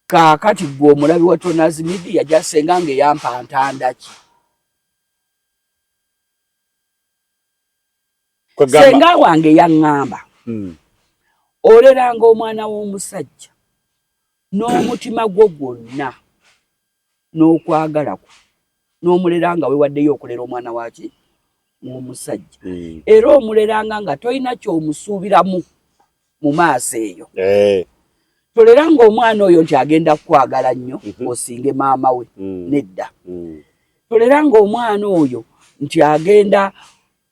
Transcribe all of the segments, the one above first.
Kaakati gwe omulabi wa Tonazi Media jasenga ng'eyampa ntanda ki? Senga wange yaŋŋamba oleranga omwana w'omusajja n'omutima gwo gwonna n'okwagala kwo n'omuleranga weewaddeyo okulera omwana waki w'omusajja era omuleranga nga tolina ky'omusuubiramu mu maaso eyo. Toleranga omwana oyo nti agenda kukwagala nnyo osinge maama we nedda. Toleranga omwana oyo nti agenda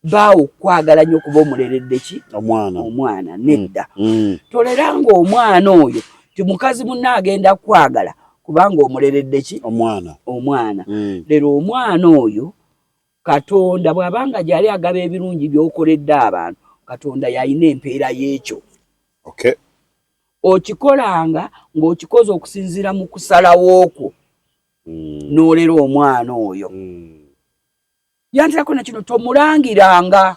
baawo kwagala nnyo kuba omuleredde ki omwana nedda. Toleranga omwana oyo nti mukazi munne agenda kwagala kubanga omuleredde ki omwana. Lero omwana oyo Katonda bw'abanga gyali agaba ebirungi by'okoledde abantu, Katonda yalina empeera y'ekyo. Okikolanga ng'okikoze okusinziira mu kusalawo kwo n'olera omwana oyo. Yantirako na kino tomulangiranga,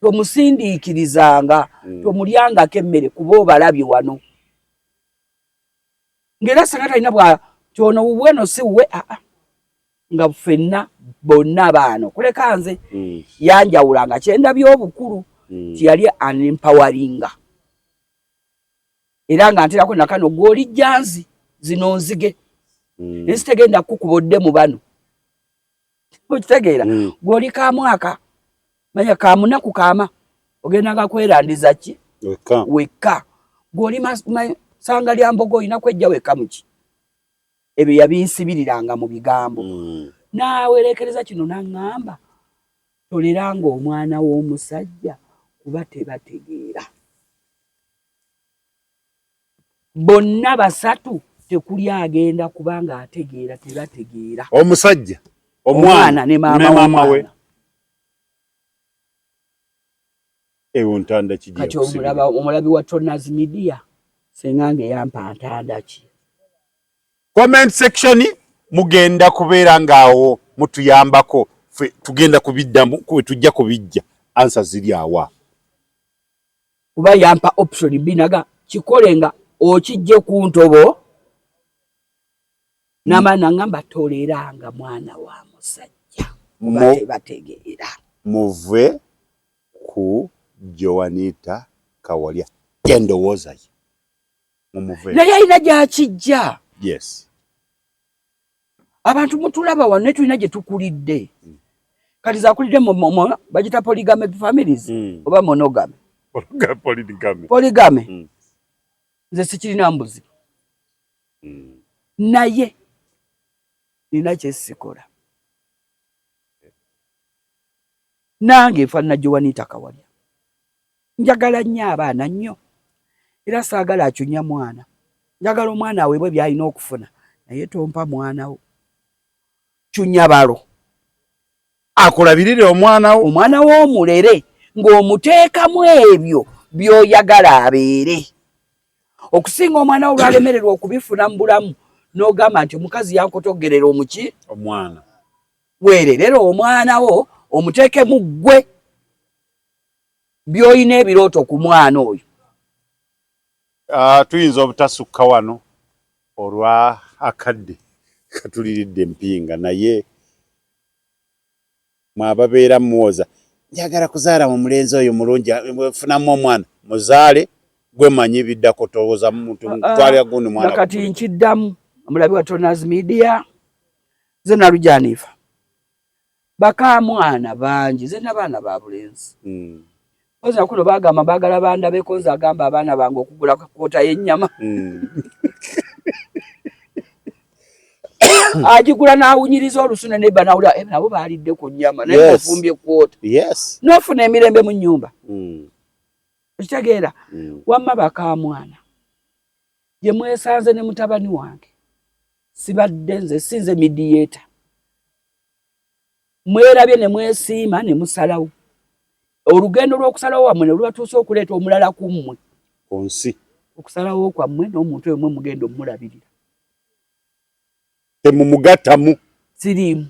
tomusindiikirizanga, tomulyangako emmere kuba obalabye wano. Ng'era singa talina bwa kyono wuweno si wuwe nga ffenna bonna baano kuleka nze yanjawulanga kyendabye obukulu tiyali anempawalinga. Era nga nterako nakano gw'oli janzi zino nzige nsitegenda kukubodde mu bano. Okitegeera gw'oli kaamwaka manya kaamunaku kaama ogendanga kwerandiza ki wekka. Gw'oli sanga lya mbogo olina kwejja wekka muki. Ebyo yabinsibiriranga mu bigambo. Naawerekereza kino n'aŋŋamba toleranga omwana w'omusajja kuba tebategeera. Bonna basatu tekuli agenda kubanga ategeera tebategeera. Omusajja omwana ne maama we. Ewo ntanda ki kati omulabi wa Tonazi Media senga ng'eyampa ntanda ki? Comment section mugenda kubeera ngaawo mutuyambako tugenda kubiddamu kuwe tujja kubijja answer ziri awa. Kuba yampa option binaga kikolenga okijje ku ntobo n'amaana ngamba toleranga mwana wa musajja kuba tebategeera. Muve ku Joanita Kawalya endowooza ye mumuve naye alina gy'akijja. Yes. Abantu mutulaba wano ne tulina gye tukulidde. Kati zakulidde bagita polygamy families oba monogamy. Polygamy. Nze sikirina mbuzi. Naye nina kyesikola. Nange nfaanana Joanita Kawalya. Njagala nnyo abaana nnyo. Era saagala acunya mwana. Njagala omwana aweebwe by'alina okufuna. Naye tompa mwana wo. Cunya balo. Akulabirire omwana wo. Omwana wo omulere ng'omuteekamu ebyo by'oyagala abeere. Okusinga omwana wo lwalemererwa okubifuna mu bulamu n'ogamba nti omukazi yankotogerera omuki omwana. Weererera omwana wo omuteekemu ggwe by'olina ebirooto ku mwana oyo. Tuyinza obutasukka wano olwa akadde katuliridde empinga naye mwababeera muwoza njagala kuzaala mu mulenzi oyo mulungi funamu omwana muzaale gwe manyi biddako towooza muntu twalya gundi mwana. Kati nkiddamu omulabi wa Tonazi Media ze Nalujanifa bakamwana bangi ze n'abaana ba bulenzi. Oza kuno bagamba bagala bandabe koza agamba abaana bange okugula kwota y'ennyama. Agigula n'awunyiriza olusune ne banawula nabo baalidde ku nnyama naye ofumbye kwota. N'ofuna emirembe mu nnyumba. Okitegeera wamma bakamwana gye mwesanze ne mutabani wange sibadde nze sinze mediator. Mwerabye ne mwesiima ne musalawo. Olugendo lw'okusalawo wammwe ne lwatuusa okuleeta omulala ku mmwe ku nsi. Okusalawo kwammwe n'omuntu oyo mwe mugenda omulabirira. Temumugattamu. Siriimu.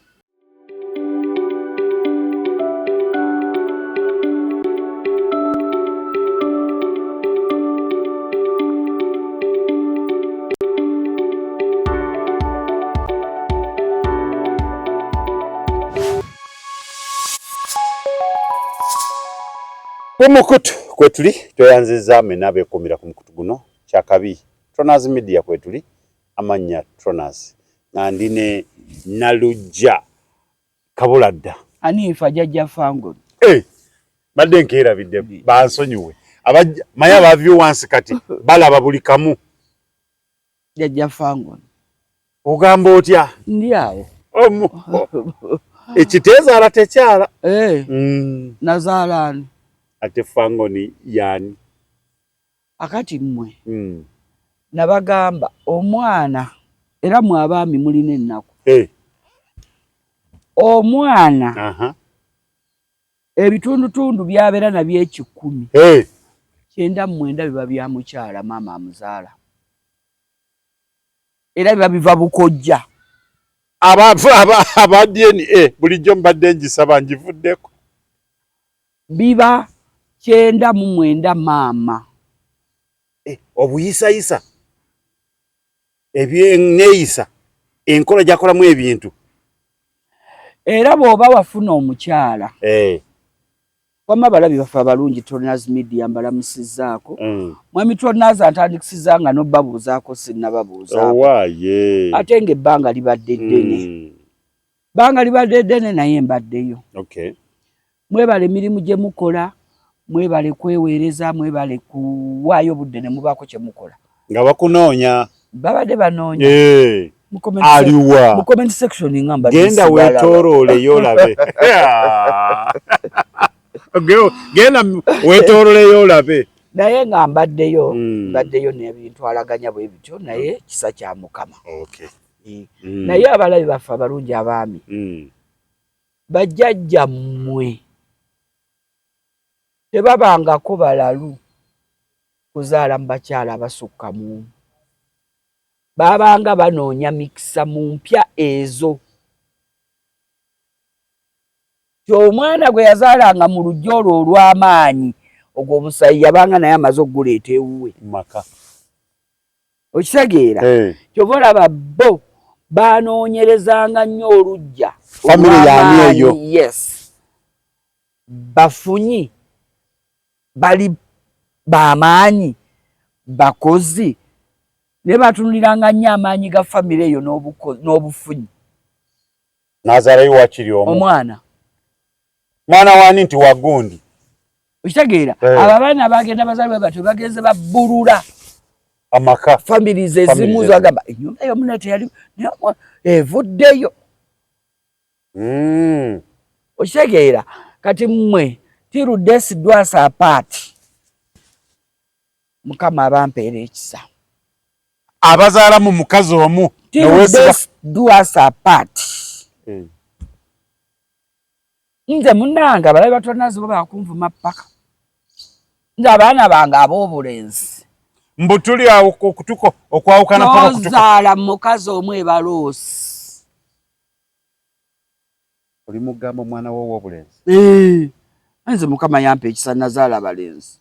Kumukutu kwetuli toyanziza menabe kumira ku mukutu guno kyakabi Tronaz Media kwetuli amanya Tronaz nandine Nalujja Kabuladda Anifa jajja fango badde nkeera bidde bansonyiwe abajja maya ba viewers kati balaba buli kamu jajja fango ogamba otya ndi awo ekiteeza ala tekyala nazaalani ate fango ni yani akati mmwe nabagamba omwana era mu abaami mulina ennaku omwana ebitundutundu byabeera nabyo 10 9 biba bya mukyala maama amuzaala era biba biva bukojja aba DNA bulijjo mbadde njisaba njivuddeko biba 9 maama obuyisayisa ebyeneeyisa enkola gyakolamu ebintu era bw'oba wafuna omukyala wamma balabi bafe abalungi Tronaz Media mbalamusizaako mwami Tronaz atandikisiza nga n'obbabuuzaako sinnababuuzaako ate ng'ebbanga libadde ddene bbanga libadde ddene naye mbaddeyo mwebale emirimu gye mukola mwebale kweweereza mwebale kuwaayo budde ne mubaako kye mukola nga bakunoonya babadde banoonya aliwa mu comment section nga mbadde genda weetooloole yoolabe genda weetooloole yoolabe naye nga mbaddeyo n'ebintwalaganya bwe bityo naye kisa kya Mukama naye abalabi baffe abalungi abaami bajjajja mmwe tebabangako balalu kuzaala mu bakyala abasukka mu babanga banoonya mikisa mu mpya ezo ky'omwana gwe yazaalanga mu lujja olwo olw'amaanyi ogwo omusayi yabanga naye amaze okuguleeta ewuwe maka okitegeera kyova olaba bo banoonyerezanga nnyo olujja famire yaani eyo bafunyi bali bamaanyi bakozi ne batunuliranga nnyo amaanyi ga famire eyo n'obufunyi nazaalayo wakiri omwana wani nti wagundi okitegeera abo abaana bagenda bazaalibwa batyo bagenze babbulula amaka families ezimu zagamba ennyumba y'omuna teyali evuddeyo okitegeera kati mmwe tirudde sidwasa apaati Mukama abampeera ekisa abazaala mu mukazi omu tirudde sidwasa apaati nze munnange abalabi ba Tronaz bo bakunvuma ppaka nze abaana bange ab'obulenzi mbu tuli awo okutuko okwawukana nozaala mukazi omu ebaloosi oli mugamba omwana wo w'obulenzi nze Mukama yampa ekisa nazaala abalenzi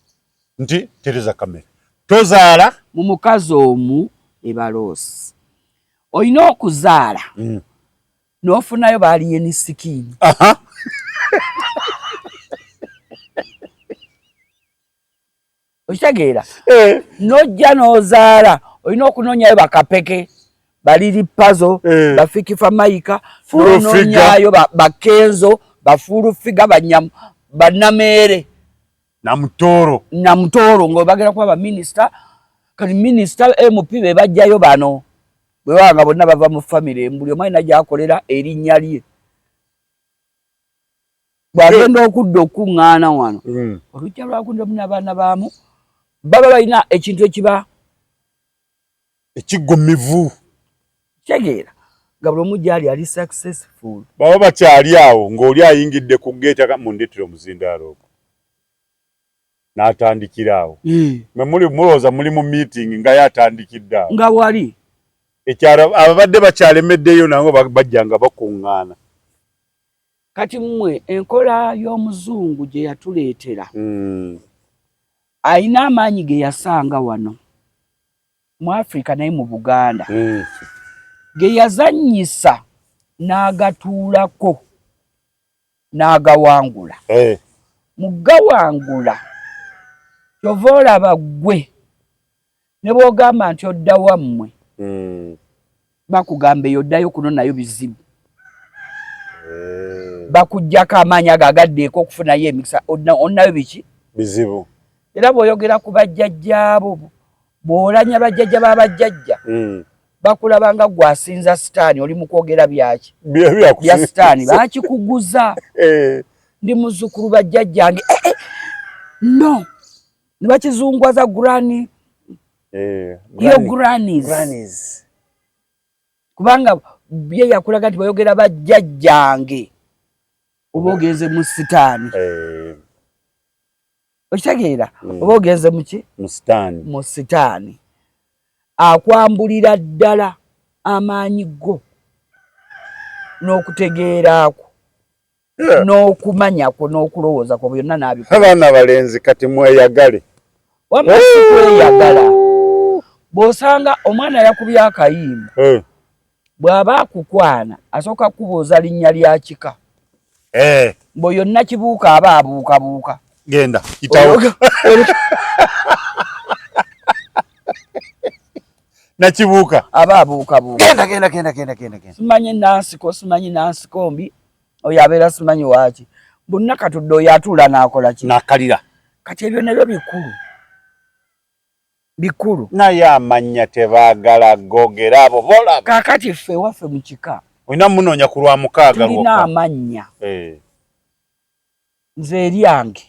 nti tereza kamera tozaala mu mukazi omu ebaloosi olina okuzaala n'ofunayo baaliye ni sikiini okitegeera nojja n'ozaala olina okunoonyayo bakapeke baliri pazo bafikifa mayika nonoonyayo bakenzo bafuulufiga bannameere namutooro ng'obagera kuba baminisita kati minisita MP be bajjayo bano bwe banga bonna bava mu famire embuli omwe alina gy'akolera erinnya lye bw'agenda okudda okuŋŋaana wano olujja lwakundi omu n'abaana baamu baba balina ekintu ekiba ekiggumivu kitegeera nga buli omu gy'ali ali successful baba bakyali awo ng'oli ayingidde ku geeta mundetera omuzindaalo ogwo n'atandikira awo mwe mulowooza muli mu meeting nga yatandikidde awo nga wali ekyalo ababadde bakyalemeddeyo nango bajjanga bakuŋŋaana kati mmwe enkola y'omuzungu gye yatuleetera ayina amaanyi ge yasanga wano mu Africa naye mu Buganda ge yazannyisa n'agatuulako n'agawangula mu gawangula Kyovola bagwe ne bwogamba nti odda wammwe bakugamba yoddayo kuno nayo bizibu bakujjako amaanyi agaddeeko okufunayo emikisa onnayo biki bizibu era bw'oyogera ku bajjajjaabo bw'olanya bajjajja b'abajjajja bakulaba nga gwasinza sitaani oli mu kwogera byaki bya sitaani baakikuguza ndi muzzukulu bajjajjange no ne bakizungwaza granny yo grannies kubanga bye yakulaga nti bayogera bajjajjange oba ogenze mu sitaani okitegeera oba ogenze muki mu sitaani akwambulira ddala amaanyi go n'okutegeeraako n'okumanyako n'okulowooza ko byonna n'abikola. Abaana balenzi kati mweyagale wamma si kweyagala bw'osanga omwana yakubye akayimba bw'aba akukwana asooka kubuuza linnya lya kika mbo yonna kibuuka aba abuukabuuka genda kitawo na kibuuka aba abuukabuuka genda simanyi nansiko mbi oyo abeera simanyi waaki bonna katudde oyo atuula n'akola ki n'akalira kati ebyo nabyo bikulu naye amannya tebaagala gogera abo bolaba kaakati ffe waffe mu kika olina munoonya ku lwa mukaaga tulina amannya nze eryange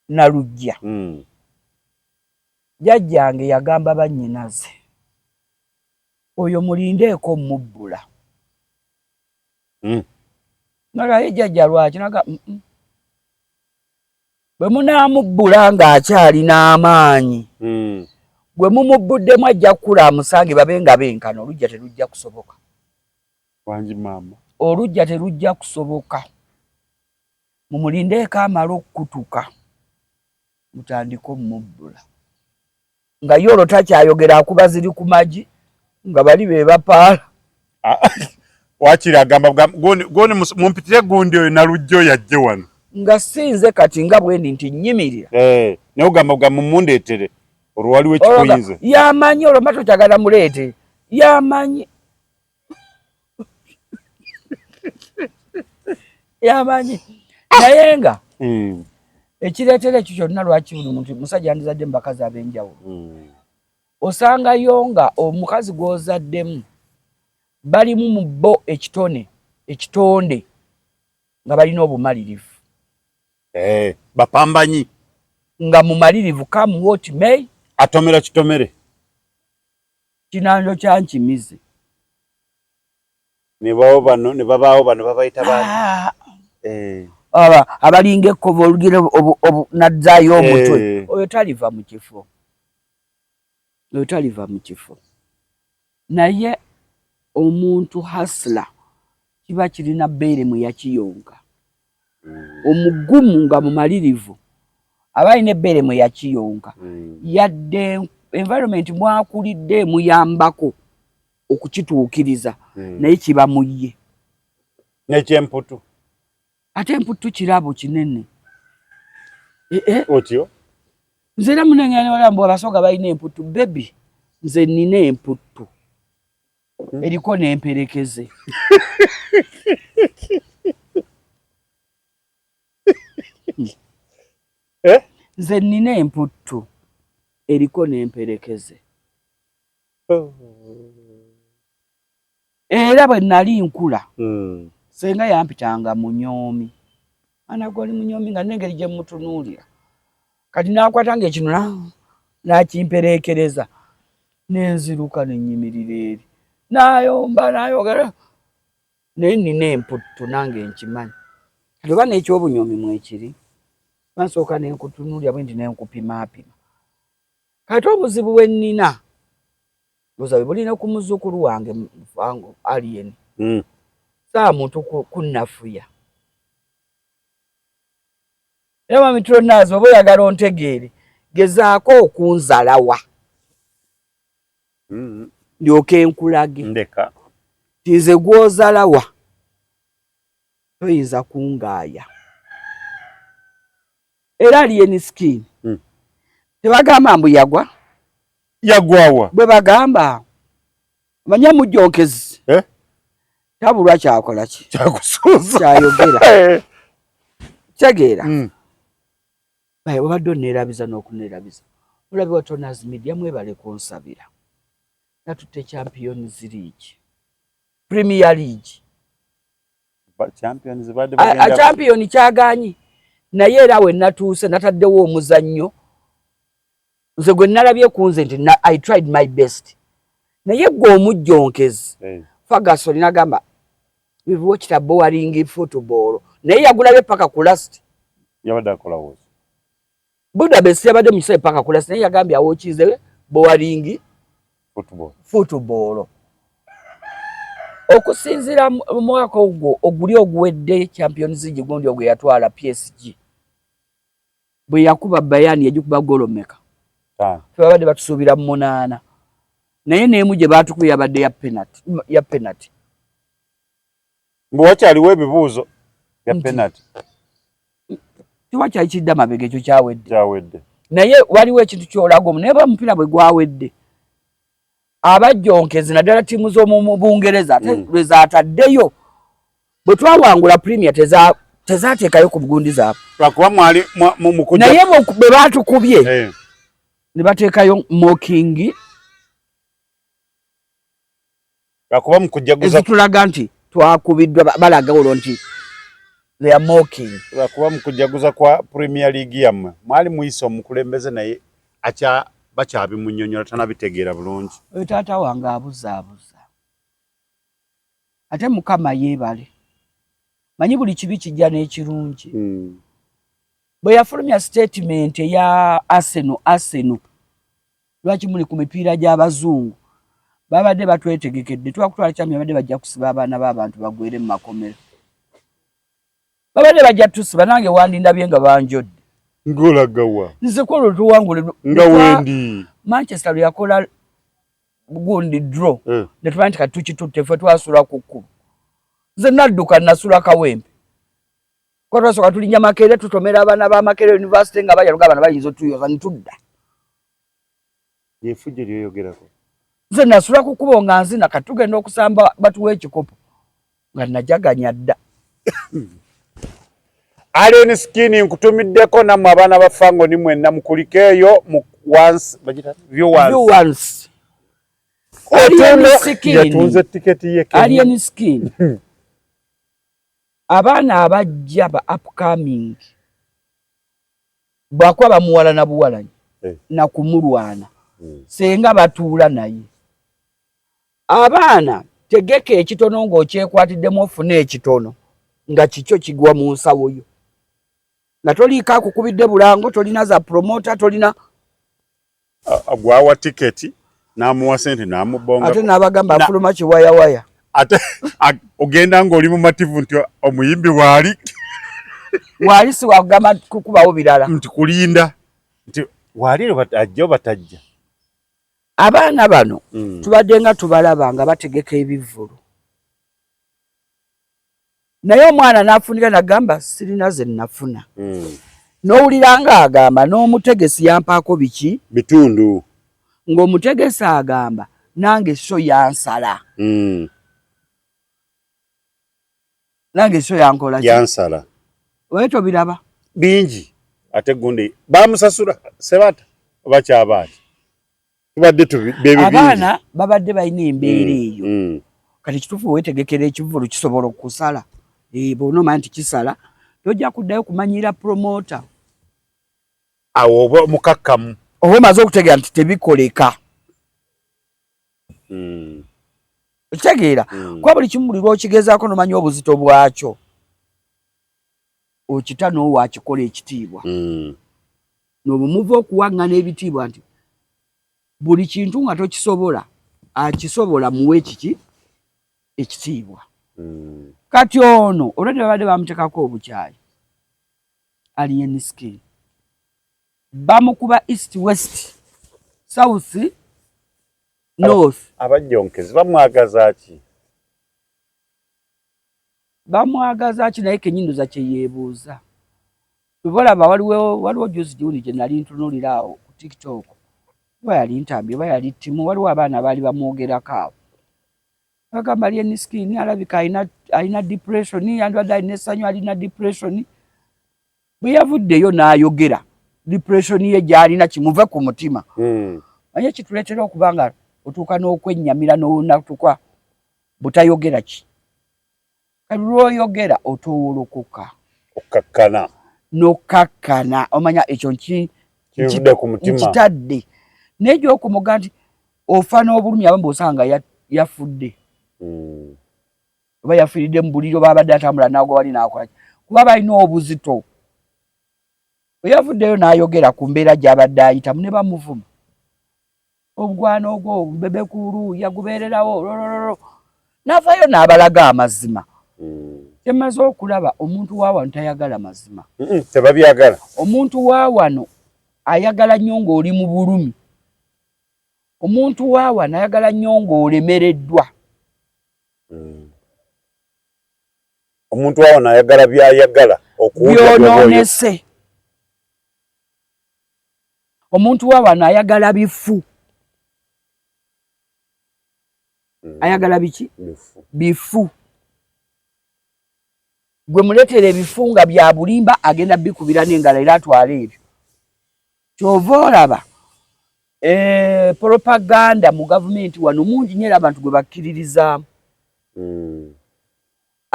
Nalujja jjajjange yagamba bannyinaze oyo mulindeeko mubbula naga jjajja lwaki naga bwe munaamubbula ng'akyalina amaanyi bwe mumubbuddemu ajja kukula amusange babe nga benkana olujja terujja kusoboka wangi maama olujja terujja kusoboka mumulindeeko amala okukutuka mutandika omumubbula nga yolo takyayogera akuba ziri ku magi nga bali be bapaala wakiri agamba goni mumpitire gundi oyo Nalujja oyo ajje wano nga sinze kati nga bwendi nti nnyimirira naye ogamba mumundeetere olwo waliwo ekikuyinze yamanyi olwo mato kyagala muleete yamanyi yamanyi naye nga ekireetera ekyo kyonna lwaki buli muntu musajja yandizadde mu bakazi ab'enjawulo osangayo nga omukazi gw'ozaddemu balimu mu bo ekitonde nga balina obumalirivu bapambanyi nga mumalirivu come what may atomera kitomere kinanjo kyankimize ne babaawo bano babayita baani abalinga ekkobo olugero nazzaayo omutwe oyo taliva mu kifo naye omuntu hasla kiba kirina bbeere mwe yakiyonka omugumu nga mumalirivu aba alina ebbeere mwe yakiyonka yadde environment mwakulidde emuyambako okukituukiriza naye kiba mu ye n'ekyemputu ate emputu kirabo kinene otyo nze era munengane walambu abasoga balina emputu bebi nze nina emputu eriko n'emperekeze nze nina emputu eriko n'emperekeze era bwe nali nkula senga yampitanga munyoomi anagoli munyoomi nga nengeri gye mutunuulira kati nakwatanga ekino nakimperekereza nenziruka nenyimirira eri nayomba nayogera naye nina emputu nange nkimanyi kati oba n'ekyobunyoomi mwekiri bansooka nenkutunuulira bwe ndi nenkupimaapima kati obuzibu bwe nnina buzabe bulina ku muzzukulu wange mufango alien saa muntu kunnafuya era mamitiro naazo oba oyagala ontegeere gezaako okunzalawa ndyoke nkulage ndeka tinze gwozalawa toyinza kungaaya era alien skin tebagamba mbu yagwawa bwe bagamba manya mujonkezi tabulwa kyakola ki kyakusuuza kyayogera kitegeera baye obadde onneerabiza n'okuneerabiza mulabi wa Toners Media mwebale kunsabira natutte Champions League Premier League champion kyagaanyi naye era we natuuse nataddewo omuzannyo nze gwe nalabye ku nze nti I tried my best naye gwe omujjonkezi Ferguson nagamba we've watched a boring football naye yagulabye paka ku last yabadde akola wozi Budapest yabadde mu kiseera paka ku last naye yagambye awokize boring football okusinzira mu mwaka ogwo oguli oguwedde Champions League gundi ogwe yatwala PSG bwe yakuba Bayern yagikuba golo meka babadde batusuubira mu 8 naye neemu gye baatukuye yabadde ya penalty wakyaliwo ebibuuzo ya penalty tiwakyali kidda mabega ekyo kyawedde naye waliwo ekintu kyolaga omu naye omupiira bwe gwawedde abajjonkezi naddala ttiimu z'omu Bungereza lwezaataddeyo bwe twawangula Premier tezaateekayo ku bugundi zaabwe naye bwe baatukubye ne bateekayo mocking ezitulaga nti twakubiddwa balaga olwo nti they are mocking lwakuba mu kujaguza kwa Premier League yammwe mwali muyisa omukulembeze naye bakyabimunnyonnyola tanabitegeera bulungi oyo taata wange abuzaabuza ate Mukama yeebale manyi buli kibi kijja n'ekirungi bwe yafulumya statement eya Arsenal lwaki muli ku mipiira gy'abazungu babadde batwetegekedde twakutwala kyami babadde bajja kusiba abaana b'abantu bagwere mu makomero babadde bajja tusiba nange wandindabye nga banjodde ngolagawa nze kwolwo tuwangule nga wendi Manchester lyakola gundi draw ne tumanyi nti kati tukitutte ffe twasula ku kkubo nze nadduka nasula kawempe ko twasooka tulinnya Makerere tutomera abaana ba Makerere University nga bajaluga abaana bayinza otuyoza nitudda yefujje lyoyogerako nze nasula ku kkubo nga nzina kati tugenda okusamba batuwa ekikopo nga najaganya dda Alien Skin nkutumiddeko nammwe abaana ba Fango ni mwenna mukulikeeyo mu viewers yatunze tiketi ye Alien Skin abaana abajja ba upcoming bwakwa bamuwala na buwalanyi na kumulwana senga batuula naye abaana tegeka ekitono ng'okyekwatiddemu ofune ekitono nga kikyo kigwa mu nsawo yo nga toliika kukubidde bulango tolina za promoter tolina agwawa tiketi n'amuwa sente n'amubonga ate n'abagamba afuluma kiwayawaya ate ogenda ng'oli mu mativu nti omuyimbi waali si wagamba kukubawo birala nti kulinda nti waali ajja batajja abaana bano tubadde nga tubalaba nga bategeka ebivvulu naye omwana n'afunika nagamba sirina ze nnafuna n'owulira nga agamba n'omutegesi yampaako biki bitundu ng'omutegesi agamba nange so yansala nange so yankola yansala oye tobiraba bingi ate gundi bamusasula sebata oba kyabaati tubadde abaana babadde balina embeera eyo kati kituufu weetegekera ekivvulu kisobola okusala bw'onoomanya nti kisala tojja kuddayo kumanyira promota awo oba mukakkamu oba omaze okutegeera nti tebikoleka okitegeera kuba buli kimu buli lw'okigezaako n'omanya obuzito bwakyo okita n'owo akikola ekitiibwa n'obumuva okuwaŋŋana ebitiibwa nti buli kintu nga tokisobola akisobola muwe kiki ekitiibwa kati ono olwedde babadde bamutekako obukyayi Alien Skin bamukuba east west south north abajjonkezi bamwagaza ki naye kenyinduza kye yeebuuza tubalaba waliwo juzi giwuni gye nali ntunuulira awo ku TikTok bayali interview bayali timu waliwo abaana bali bamwogerako awo bagamba Lien Skin alabika alina depression yandwadde alina essanyu alina depression bwe yavuddeyo n'ayogera depression ye gy'alina kimuve ku mutima anye kituleetera okuba nga otuuka n'okwennyamira n'onatukwa butayogera ki kati lw'oyogera otowolokoka okakkana n'okkakkana omanya ekyo nkitadde naye gy'okumuga nti ofa n'obulumi abamu bw'osanga yafudde oba yafiiridde mu buliri oba abadde atambula n'agwa wali n'akola kuba balina obuzito bwe yavuddeyo n'ayogera ku mbeera gy'abadde ayitamu ne bamuvuma obugwana ogwo bebekulu yagubeererawo n'avaayo n'abalaga amazima kyemaze okulaba omuntu wa wano tayagala mazima tebabyagala omuntu wa wano ayagala nnyo ng'oli mu bulumi omuntu wa wano ayagala nnyo ng'olemereddwa omuntu wa wano ayagala byayagala byononese omuntu wa wano ayagala bifu ayagala biki bifu gwe muleetera ebifu nga bya bulimba agenda bikubira n'engala era atwala ebyo kyova olaba propaganda mu gavumenti wano mungi nnyo era abantu gwe bakkiririzaamu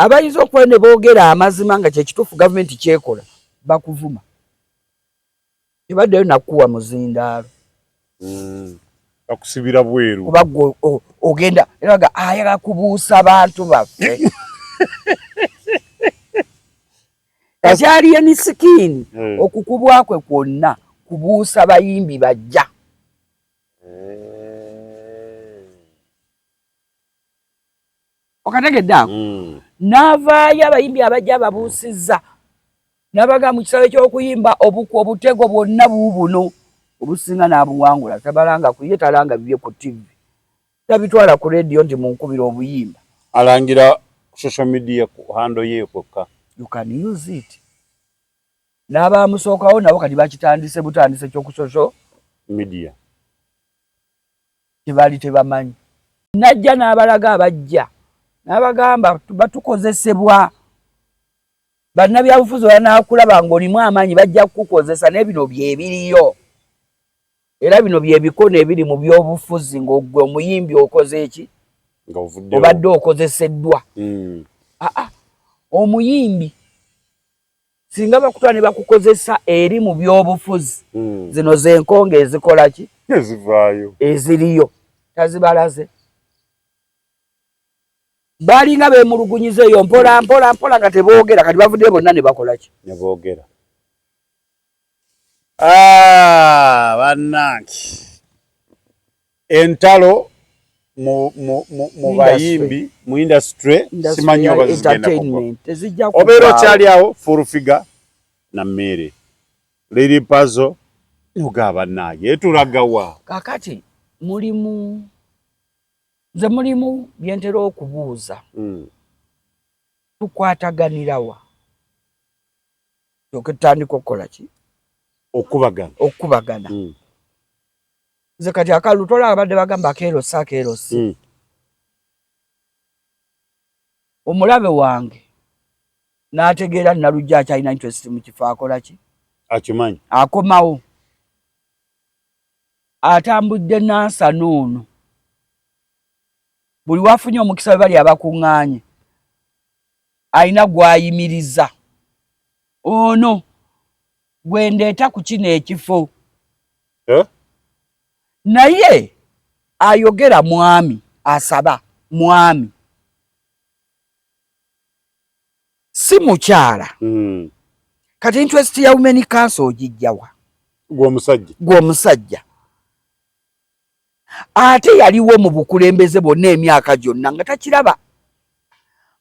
abayinza okuba ne boogera amazima nga kyekituufu gavumenti kyekola bakuvuma tebaddeyo nakuwa muzindaalo bakusibira bweru kuba ogenda era ayagala kubuusa bantu baffe kakyali Lien Skin okukubwakwe kwonna kubuusa bayimbi bajja okategedde ako n'avaayo abayimbi abajja babuusizza n'abaga mu kisaawe ky'okuyimba obutego bwonna buubuno obusinga n'abuwangula tabalanga ku ye talanga bibye ku TV tabitwala ku radio nti munkubira obuyimba alangira social media ku hando ye kokka you can use it n'abamusookawo nabo kati bakitandise butandise ky'oku social media kibali tebamanyi najja n'abalaga abajja n'abagamba batukozesebwa bannabyabufuzi banaakulaba ng'olimu amaanyi bajja kukukozesa n'ebino byebiriyo era bino byebikono ebiri mu byobufuzi ng'ogwe omuyimbi okoze eki obadde okozeseddwa omuyimbi singa bakutwala ne bakukozesa eri mu byobufuzi zino zenkonge ezikola ki ezivaayo eziriyo tazibalaze balinga beemulugunyiza eyo mpola mpola mpola nga teboogera kati bavuddeyo bonna ne bakola ki ne boogera bannange entalo mu bayimbi mu industry simanyi oba zigenda kuko obeera okyali awo full figure na mmere Lady Puzzle ogaba naye etulagawa kakati mulimu nze mulimu byentera okubuuza tukwataganirawa okutandika okukola ki okubagana nze kati akalutola abadde bagamba akeerosi akeerosi omulabe wange n'ategeera Nalujja akyalina interest mu kifo akola ki akimanyi akomawo atambudde nansa n'ono buli wafunye omukisa we bali abakuŋŋaanye alina gw'ayimiriza ono gwendeeta ku kino ekifo naye ayogera mwami asaba mwami si mukyala kati interest ya Women Council ogijjawa gw'omusajja ate yaliwo mu bukulembeze bwonna emyaka gyonna nga takiraba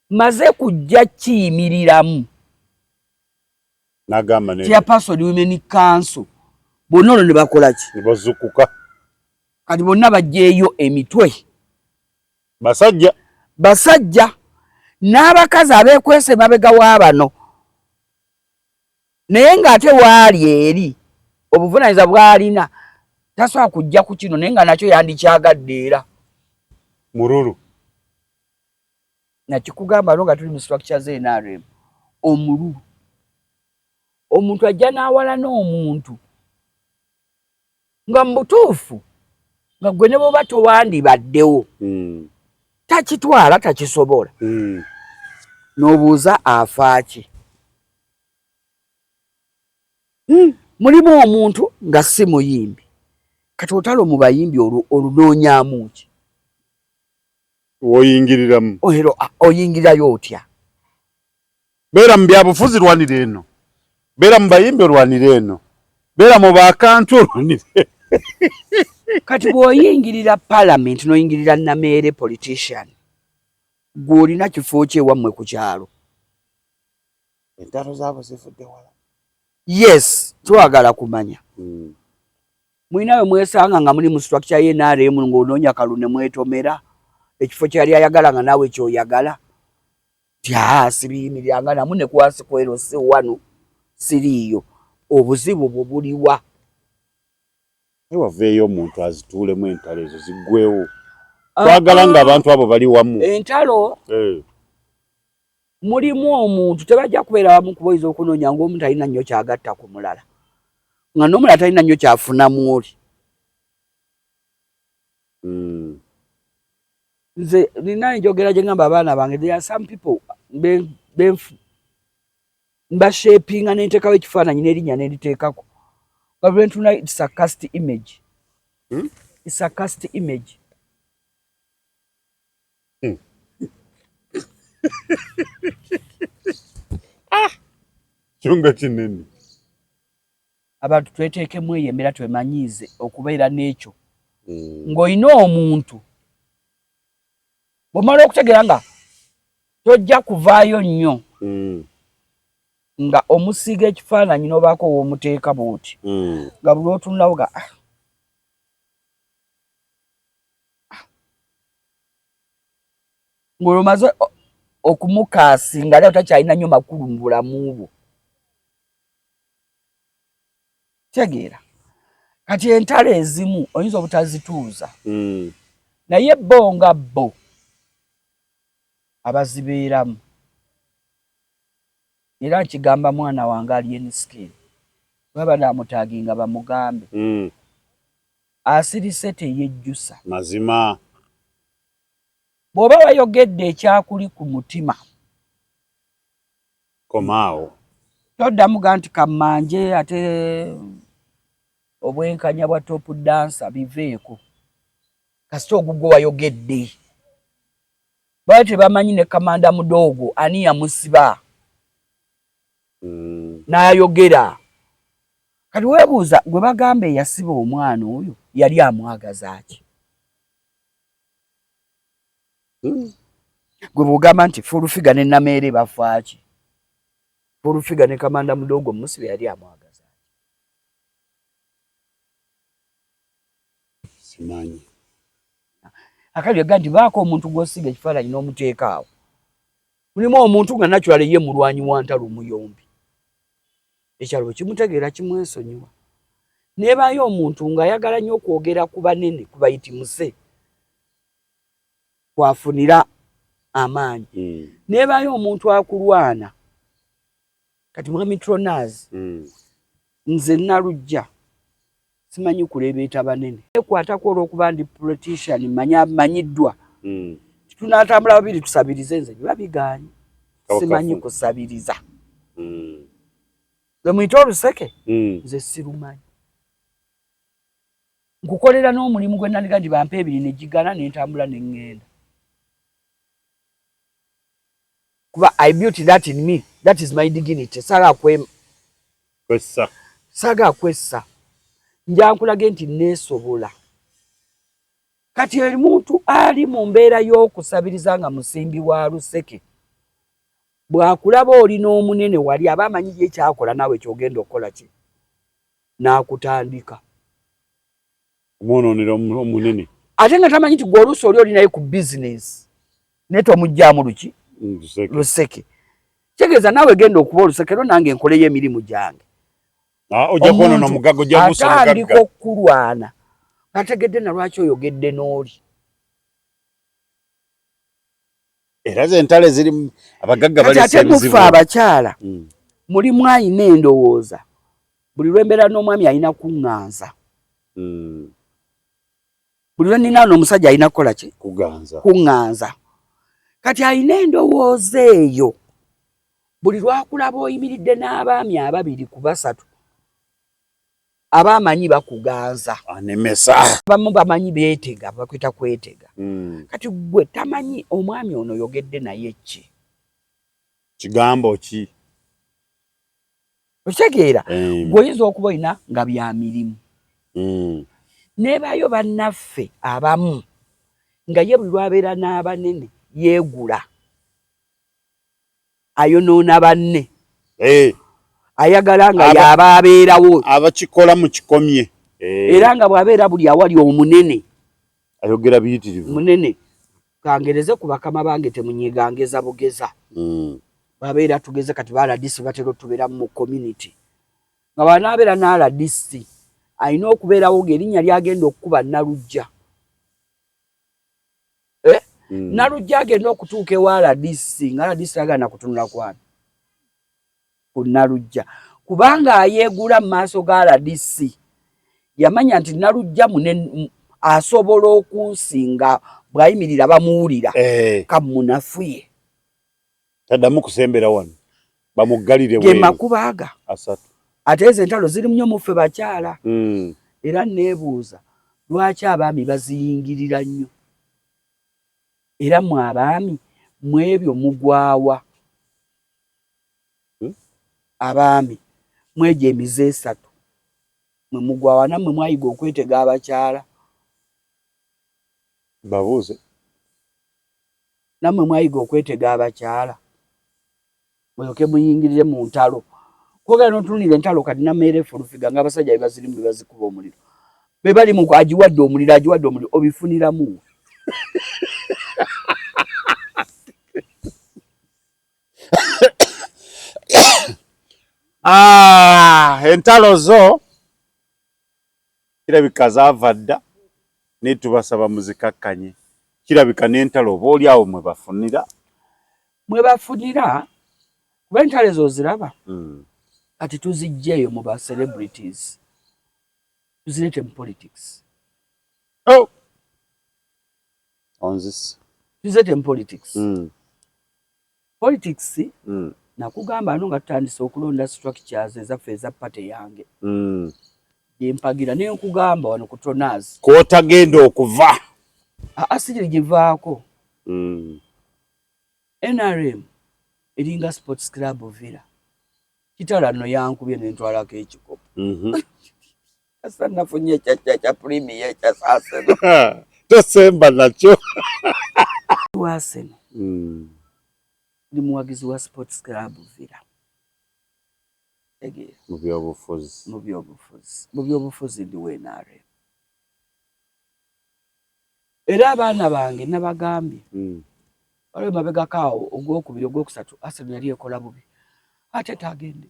maze kujja kiyimiriramu n'agamba ne chairperson Women Council bonna olwo ne bakola ki ne bazukuka kati bonna bajjeeyo emitwe basajja n'abakazi abeekwese mabega w'abano naye ng'ate waali eri obuvunaanyizibwa bw'alina tasobola kujja ku kino naye nga nakyo yandikyagadde era mururu nakikugamba nga tuli mu structure ze NRM omululu omuntu ajja n'awala n'omuntu nga mubutuufu nga gwe ne bwoba towandibaddewo takitwala takisobola n'obuuza afaaki mulimu omuntu nga si muyimbi kati otalo mu bayimbi olunoonyaamu ki oyingiriramu oyingirirayo otya beera mu byabufuzi lwanire eno beera mu bayimbi olwanire eno beera mu bakantu olwanire kati bw'oyingirira parliament n'oyingirira nameere politician gw'olina kifo kyewammwe ku kyalo entalo zaabo zivudde wala yes twagala kumanya mwinawe mwesanga nga muli mu structure ye NRM ng'onoonya kalune mwetomera ekifo kyali ayagala nga naawe kyoyagala sibiyimiriranga namu ne kwasi kwero si wano siriiyo obuzibu bwo buliwa ewaveeyo omuntu azituulemu entalo ezo ziggwewo twagala nga abantu abo bali wamu entalo mulimu omuntu tebajja kubeera wamu kuboyiza okunoonya ng'omuntu alina nnyo kyagatta ku mulala nga n'omulala talina nnyo kyafunamu oli nze nina enjogera gye ngamba abaana bange there are some people mbashapinga n'enteekawo ekifaananyi n'erinnya n'eriteekako nga lwentuna it's a cast image it's a cast image kyonga kinene abantu tweteekemu eyo embeera twemanyiize okubeera n'ekyo ng'olina omuntu bw'omala okutegeera nga tojja kuvaayo nnyo nga omusiiga ekifaananyi n'obaako w'omuteeka bw'oti nga buli otunulawo ga ng'olomaze okumukaasinga ali otakyalina nnyo makulu mu bulamu bwo tegeera kati entalo ezimu oyinza obutazituuza naye bo nga bo abazibeeramu era nkigamba mwana wange ali enisikini baba naamutaaginga bamugambe asirise teyejjusa mazima bw'oba wayogedde ekyakuli ku mutima komaawo toddamu ga nti kammanje ate obwenkanya bwa topu dansa biveeko kasita ogugwo wayogedde bali tebamanyi ne kamanda mudogo ani yamusiba n'ayogera kati weebuuza gwe bagamba eyasiba omwana oyo yali amwagaza ki gwe bw'ogamba nti fulufiga ne nameere bafaaki fulufiga ne kamanda mudogo musibe yali amwagaza ki simanyi akali yagamba nti baako omuntu gw'osiga ekifaananyi n'omuteeka awo mulimu omuntu nga nakyala ye mulwanyi wa ntalo omuyombi ekyalo bwe kimutegeera kimwesonyiwa neebaayo omuntu ng'ayagala nnyo okwogera ku banene ku bayitimuse kwafunira amaanyi neebaayo omuntu akulwana kati mwami Tronas nze nalujja simanyi kulebeeta banene ekwatako olw'okuba ndi politician manyiddwa tunaatambula babiri tusabirize nze biba bigaanyi simanyi kusabiriza gwe muyita oluseke nze sirumanyi nkukolera n'omulimu gwe nandiga nti bampa ebiri ne gigana ne ntambula ne ŋŋenda kuba I built that in me that is my dignity saga kwessa njankulage nti neesobola kati omuntu ali mu mbeera y'okusabiriza nga musimbi wa luseke bw'akulaba oli n'omunene wali aba amanyi ekyakola naawe kyogenda okukola ki n'akutandika omwonoonera omunene ate nga tamanyi nti gwe oluusi oli olinaye ku bizinesi naye tomuggyaamu luki luseke kitegeeza naawe genda okuba oluseke ero nange nkoleyo emirimu gyange ojja kwonoona omugago ojja kubusa omugagga atandika okulwana ategedde na lwaki oyogedde n'oli era zentale ziri abagagga bali sebizibu abakyala mulimu ayina endowooza buli lwembeera n'omwami ayina kuŋŋanza buli lwenina n'omusajja ayina kukola ki kuŋŋanza kati ayina endowooza eyo buli lwakulaba oyimiridde n'abaami ababiri ku basatu abamanyi bakuganza anemesa bamu bamanyi beetega bakwita kwetega kati gwe tamanyi omwami ono yogedde naye ki kigambo ki okitegeera gweoyinza okuba oyina nga bya mirimu neebaayo bannaffe abamu nga ye buli lwabeera n'abanene yeegula ayonoona banne ayagala nga yaba abeerawo abakikola mu kikomye era nga bw'abeera buli awali omunene ayogera biyitirivu munene kangereze ku bakama bange temunyigangeza bugeza bw'abeera tugeze kati baladisi batera tubeera mu community nga bwanaabeera n'aladisi ayina okubeerawo ng'erinnya lyagenda okukuba Nalujja Nalujja agenda okutuuka ewa ladisi nga ladisi agana kutunula kwani ku Nalujja kubanga ayeegula mu maaso ga ladisi yamanya nti Nalujja munene asobola okunsinga bw'ayimirira bamuwulira kamunafuye taddamu kusembera wano bamuggalire ge makubaaga asatu ate ezo entalo ziri nnyo mu ffe bakyala era neebuuza lwaki abaami baziyingirira nnyo era mu abaami mu ebyo mugwawa abaami mu egyo emize esatu mwe mugwawa nammwe mwayiga okwetega abakyala babuuze nammwe mwayiga okwetega abakyala mulyoke muyingirire mu ntalo kwogera n'otunulira entalo kati nameere fulufiga ng'abasajja be bazirimu be bazikuba omuliro be bali mu agiwadde omuliro obifuniramu entalo zo kirabika zaava dda naye tubasaba muzikakkanye kirabika n'entalo oba oli awo mwe bafunira kuba entalo ezo oziraba kati tuziggyeeyo mu ba celebrities tuzirete mu politics tuzirete mu politics politics nakugamba ano nga tutandise okulonda structures ezaffe eza pate yange yempagira naye nkugamba wano ku Tonazi kwotagenda okuva asiri givaako NRM eringa sports club Villa kitala no yankubye nentwalako ekikopo asa nafunye kya premier kya Arsenal tosemba nakyo Arsenal ndi muwagizi wa sports club Villa mu byobufuzi ndi NRM era abaana bange nabagambye waliwo mabegakaawo ogwokubiri ogwokusatu Arsenal yali ekola bubi ate tagende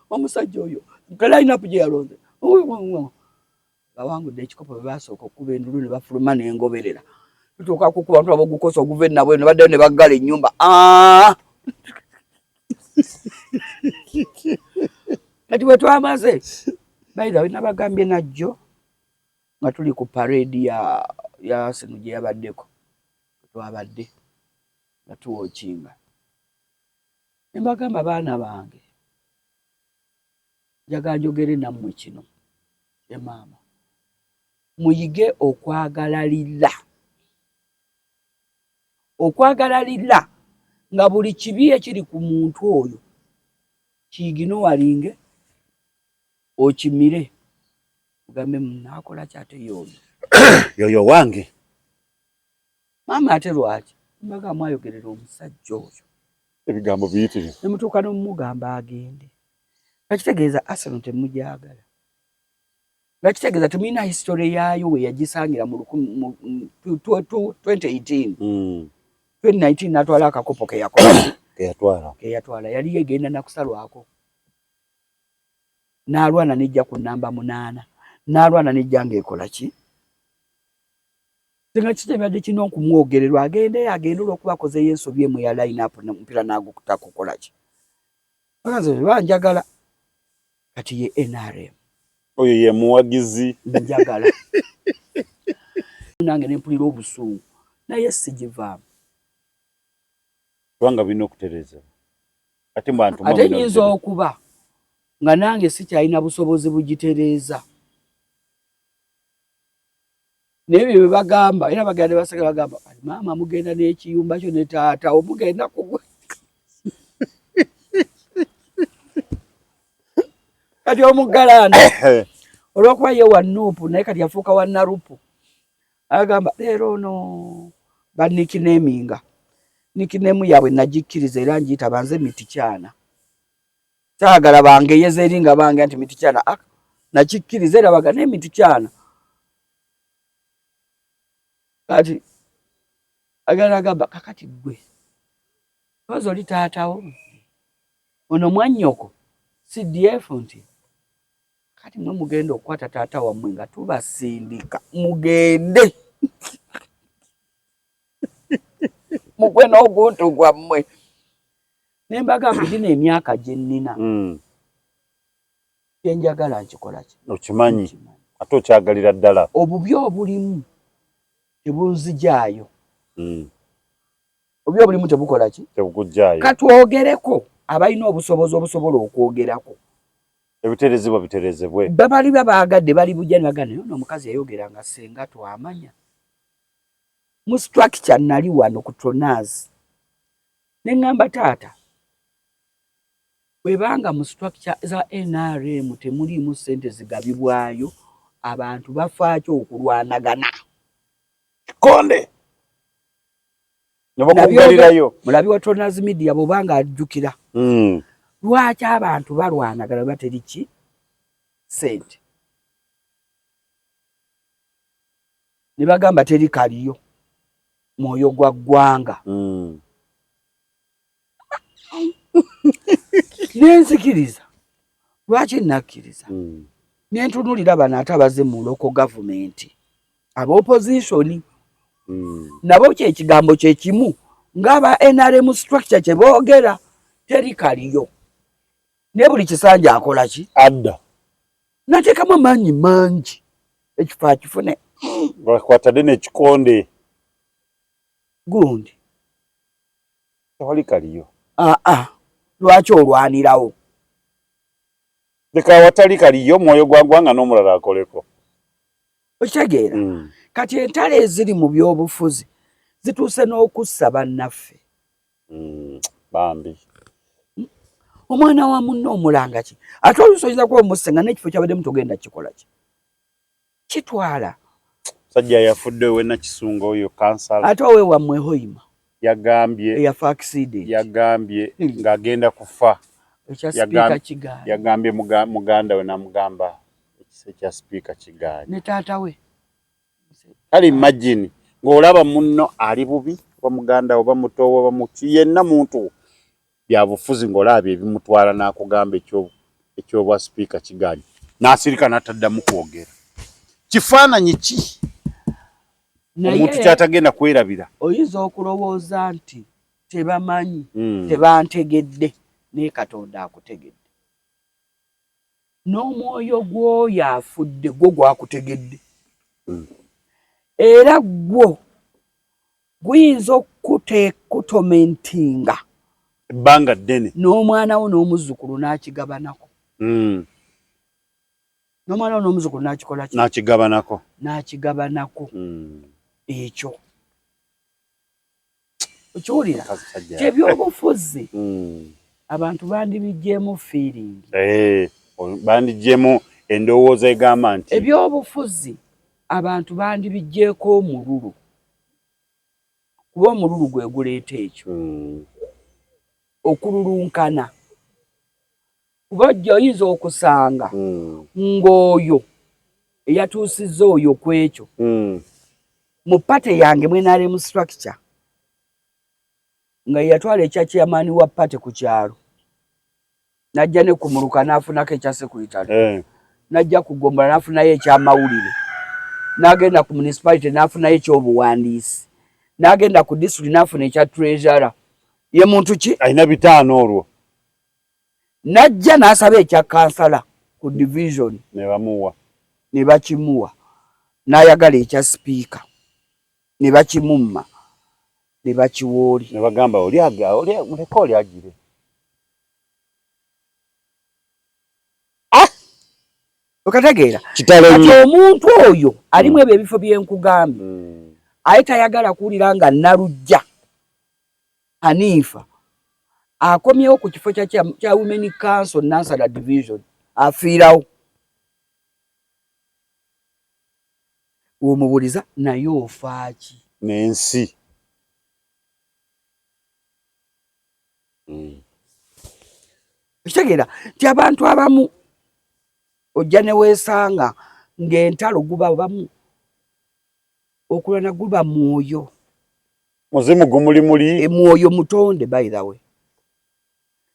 omusajja oyo line-up gye yalonze bawangudde ekikopo bwe basooka okuba endulu ne bafuluma n'engoberera tutuuka kukuba ntula bogukosa oguva ennabwe ne baddayo ne baggala ennyumba kati bwe twamaze bayira nabagambye najjo nga tuli ku parade ya Arsenal gye yabaddeko twabadde nga tuwookinga ne mbagamba baana bange njagala njogere nammwe kino ye maama muyige okwagalirira nga buli kibi ekiri ku muntu oyo kiyigino walinge okimire ugambe munakola kyate yoyo wange maama ate lwaki mbaga mwayogerera omusajja oyo ebigambo biyitirivu ne mutuuka n'omugamba agende nakitegeeza Arsenal temujagala nakitegeeza temulina history yaayo we yagisangira mu 2018 2019 natwala akakopo keyatwala yali yegenda nakusalwako n'alwana nejja ku namba 8 n'alwana n'ejjanga ekola ki singa kitebadde kino okumwogererwa agende olw'okuba akozeyo ensobi emu ya line up n'omupiira n'agukuta kukola ki bakazi banjagala kati ye NRM oyo ye muwagizi njagala nange nempulira obusungu naye sijivaamu kubanga birina okutereza ate mbantu ate nyinza okuba nga nange sikyalina busobozi bugitereeza naye bye bagamba era bagenda baseka bagamba maama mugenda n'ekiyumba kyo ne taata omugenda kugwe kati omugalanda olw'okuba ye wa Nuupu naye kati yafuuka wa Narupu agamba leero ono banikineeminga nikineemu yaabwe nagikkiriza era njiyita banze Mitikyana kyagala bangeyeza eri nga bange nti Mitikyana nakikkiriza era baga ne Mitikyana kati agamba kakati gwe kozi oli taatawo ono mwannyoko CDF nti kati mwe mugenda okukwata taata wammwe nga tubasindika mugende mugwe n'oguntu gwammwe nembaga kudina emyaka gye nnina kyenjagala nkikola ki okimanyi ate okyagalira ddala obubi obulimu tebunzijaayo obubi obulimu tebukola ki tebukujjaayo katwogereko abalina obusobozi obusobola okwogerako ebiterezebwa biterezebwe babali babaagadde bali bujjani bagana ono omukazi yayogera nga senga twamanya mu structure nali wano ku Tronas neŋŋamba taata bwebanga mu structure za NRM temuliimu ssente zigabibwayo abantu bafaakyo okulwanagana konde nebakugalirayo mulabi wa Tronas Media bwobanga ajjukira lwaki abantu balwanagana bateri ki ssente ne bagamba teri kaliyo mwoyo gwa ggwanga nenzikiriza lwaki nakkiriza nentunulira bano ate abaze mu local government aba opposition nabo kyekigambo kyekimu ng'aba NRM structure kye boogera teri kaliyo ne buli kisanja akola ki adda nateekamu amaanyi mangi ekifo akifune bakwatadde n'ekikonde gundi tewali kaliyo lwaki olwanirawo leka watali kaliyo mwoyo gwa ggwanga n'omulala akoleko okitegeera kati entalo eziri mu byobufuzi zituuse n'okussa bannaffe bambi omwana wa munno omulanga ki ate olusobola kuba omusse nga n'ekifo kyabaddemu togenda kikola ki kitwala sajja yafudde we Kisunga oyo kansala ate owe wammwe Hoima yagambye eyafa accident yagambye ng'agenda kufa ekya speaker Kigaali yagambye muganda we namugamba ekise kya speaker Kigaali ne taata we kale imagine ng'olaba munno ali bubi wa muganda oba mutowo oba muki yenna muntu byabufuzi ng'olaba ebimutwala n'akugamba ekyobwa speaker Kigaali n'asirika n'ataddamu kwogera kifaananyi ki omuntu kyatagenda kwerabira oyinza okulowooza nti tebamanyi tebantegedde naye Katonda akutegedde n'omwoyo gw'oyo afudde gwo gwakutegedde era gwo guyinza okukutomentinga ebbanga ddene n'omwana wo n'omuzzukulu n'akigabanako n'omwana wo n'omuzzukulu n'akikola ki n'akigabanako ekyo okiwulira kyebyobufuzi abantu bandibijjeemu feeling bandijjeemu endowooza egamba nti ebyobufuzi abantu bandibijjeeko omululu kuba omululu gwe guleeta ekyo okululunkana kuba ojja oyinza okusanga ng'oyo eyatuusizza oyo kwekyo mu pate yange NRM structure nga yatwala ekya chairman wa pate ku kyalo najja ne kumuluka n'afunako ekya sekuritale najja kugombala nafunayo ekyamawulire nagenda ku municipality nafunayo ekyobuwandiisi nagenda ku district nafuna ekya treasurer ye muntu ki alina bitaano olwo najja nasaba ekya kansala ku division ne bakimuwa n'ayagala ekya speaker ne bakimumma ne bakiwooli ne bagamba muleka oli agire okategeera kati omuntu oyo alimu ebyo ebifo byenkugambe aye tayagala kuwulira nga Nalujja Hanifa akomyewo ku kifo kya Women Council Nansana Division afiirawo omubuliza naye ofaaki n'ensi kitegeera nti abantu abamu ojja ne weesanga ng'entalo guba bamu okulwana guba mwoyo muzimu gumulimuli mwoyo mutonde by the way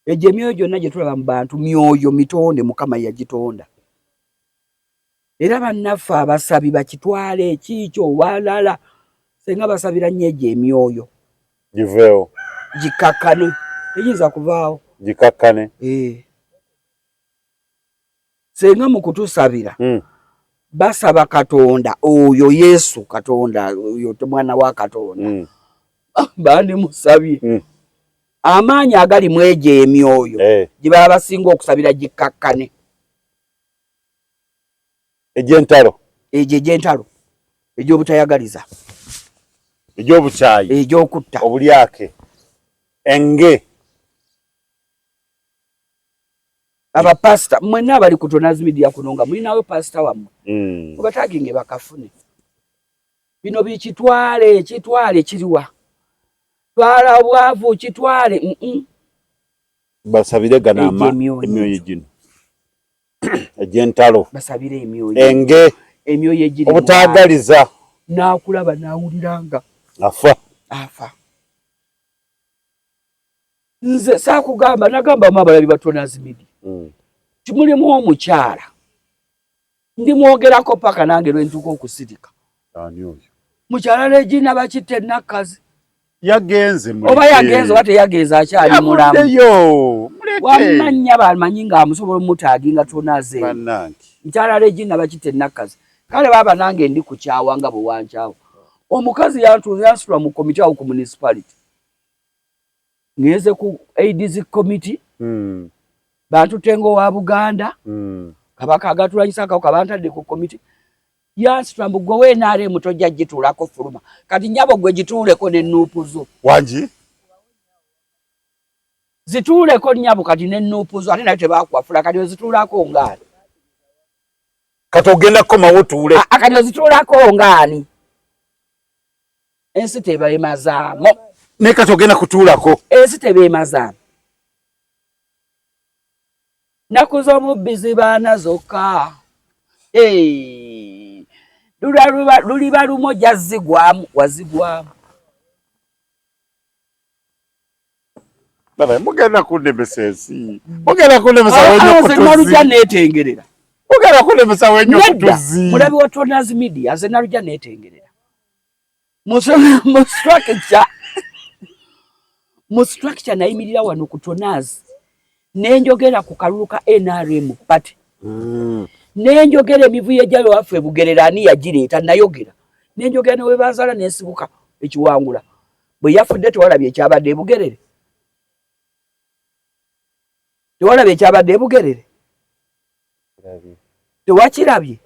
egyo emyoyo gyonna gye tulaba mu bantu myoyo mitonde Mukama yagitonda era bannaffe abasabi bakitwale ekiikyo walala senga basabira nnyo egyo emyoyo giveewo gikakkane eyinza kuvaawo gikakkane senga mu kutusabira basaba Katonda oyo Yesu Katonda oyo mwana wa Katonda bandi musabye amaanyi agali mu egyo emyoyo gye baba basinga okusabira gikakkane egy'entalo egy'obutayagaliza egy'obukyayi egy'okutta obulyake enge abapasita mwenna abali ku Tonazi Media kuno nga mulinawe pasita wammwe obataginge bakafune bino bikitwale kiriwa twala obwavu kitwale basabire ganama emyoyo gino egy'entalo basabire emyoyo enge emyoyo egiri obutagaliza n'akulaba n'awuliranga afa nze saakugamba nagamba mu abalabi ba Tonazi Media timulimu omukyala ndimwogerako paka nange lwentuka okusirika mukyala Regina bakitte Nakkazi yagenze oba yagenze oba teyagenze akyali mulamu wamanya bamanyi nga amusobola omutaaginga Tonazi mukyala Regina bakitte Nakkazi kale baba nange ndi kukyawa nga bwe wankyawa omukazi yansula mu komite awo ku municipality ngeze ku AIDS committee bantu tengo wa Buganda kabaka agatulanyisa akako kabantadde ku komite yansula mbu gwe naare mutojja gitulako fuluma kati nyabo gwe gituleko n'ennuupu zo wangi zituleko nyabo kati n'ennuupu zo ate nayo tebakwafula kati zitulako ngaani kati ogendako mawutuule kati zitulako ngaani ensi tebeemazaamu ne kati ogenda kutuulako ensi tebeemazaamu nakuza omubbizi baana zokka luliba lumo jazzigwamu wazigwamu baba mugenda kunemesa ensi mugenda kunemesa wenyo netengerera mugenda kunemesa wenyo kutuzi mulabi wa Tonazi Media nze nalujja netengerera mu structure nayimirira wano ku Tonazi nenjogera ku kalulu ka NRM party nenjogera emivuyo egyayo waffe Bugererani yagireeta nayogera nenjogera ne webazaala nesibuka ekiwangula bwe yafudde tewalabye ekyabadde Bugerere tewakirabye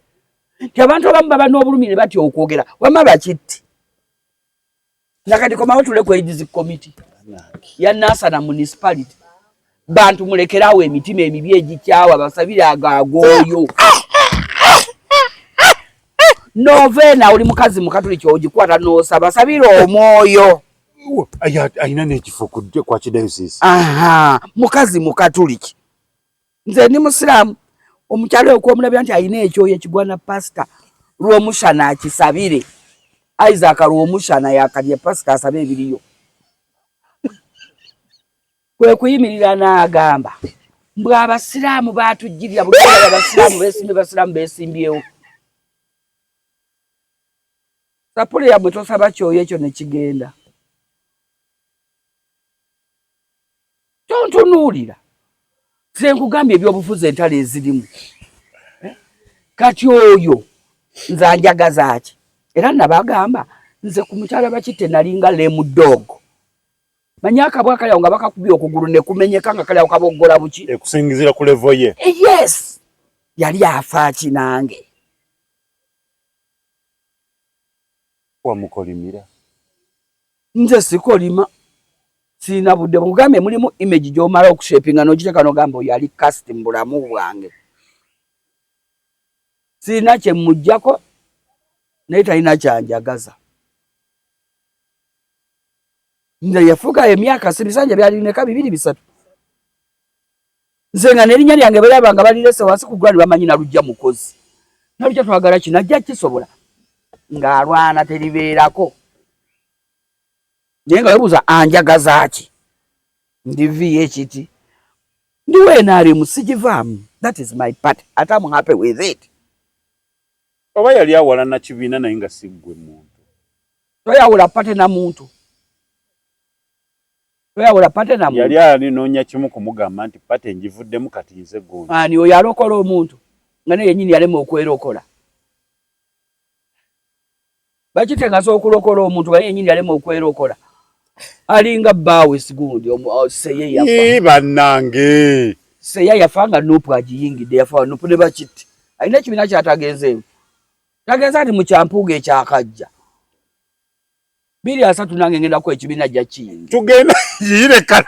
nti abantu abamu baba n'obulumire bati okwogera wama bakitti nakati komawo tule ku AIDS committee ya Nansana municipality bantu mulekerawo emitima emibi egikyawa basabire agagooyo novena oli mukazi mukatuliki ogikwata n'osaba sabire omwoyo ayina n'ekifo kwa kidayosisi mukazi mukatuliki nze ndi musiraamu omukyalo okwomulabya nti ayina ekyoyo ekigwana pasita lw'omushana akisabire Isaac lw'omushana yakalye pasita asabe ebiriyo kwe kuyimirira n'agamba mbwa abasiraamu batujjirira bugera abasiraamu besimbyewo sapule yabwe tosaba kyoyo ekyo ne kigenda tontunuulira nze nkugambye ebyobufuzi entalo ezirimu kati oyo nze anjagaza ki era nabagamba nze ku mukyala bakitte nalinga lemu dog manya akabwa kali nga bakakubye okugulu ne kumenyeka nga kali akaboggola buki ekusingizira ku level ye yes yali afa kinange wamukolimira nze sikolima sina budde bugambe mulimu image gy'omala okushapinga n'okiteeka n'ogamba oyo yali cast mu bulamu bwange sina kye mujjako naye talina kyanjagaza nze yafuga emyaka sibisanja byalineka 2-3 nze nga n'erinnya lyange balaba nga balirese wansi ku gwali bamanyi nalujja mukozi nalujja twagala kinajja kisobola ng'alwana teribeerako naye nga webuuza anjagaza ki ndi VHT ndi weenaali musigivaamu that is my part ate I'm happy with it oba yali awalana kibiina naye nga siggwe muntu toyawula pate na muntu toyawula pate na muntu yali alinoonya kimu kumugamba nti pate njivuddemu kati nze gundi ani oyo alokola omuntu nga naye yennyini yalema okwerokola bakitengaza okulokola omuntu nga naye yennyini yalema okwerokola alinga bbaawe sigundi seye yafa bannange seya yafa nga nupu agiyingidde yafa nupu ne bakitti alina ekibiina kyatagenzeewo tagenza nti mu kyampuuga ekyakajja 2-3 nange ngendako ekibiina jja kiyingi tugenda yireka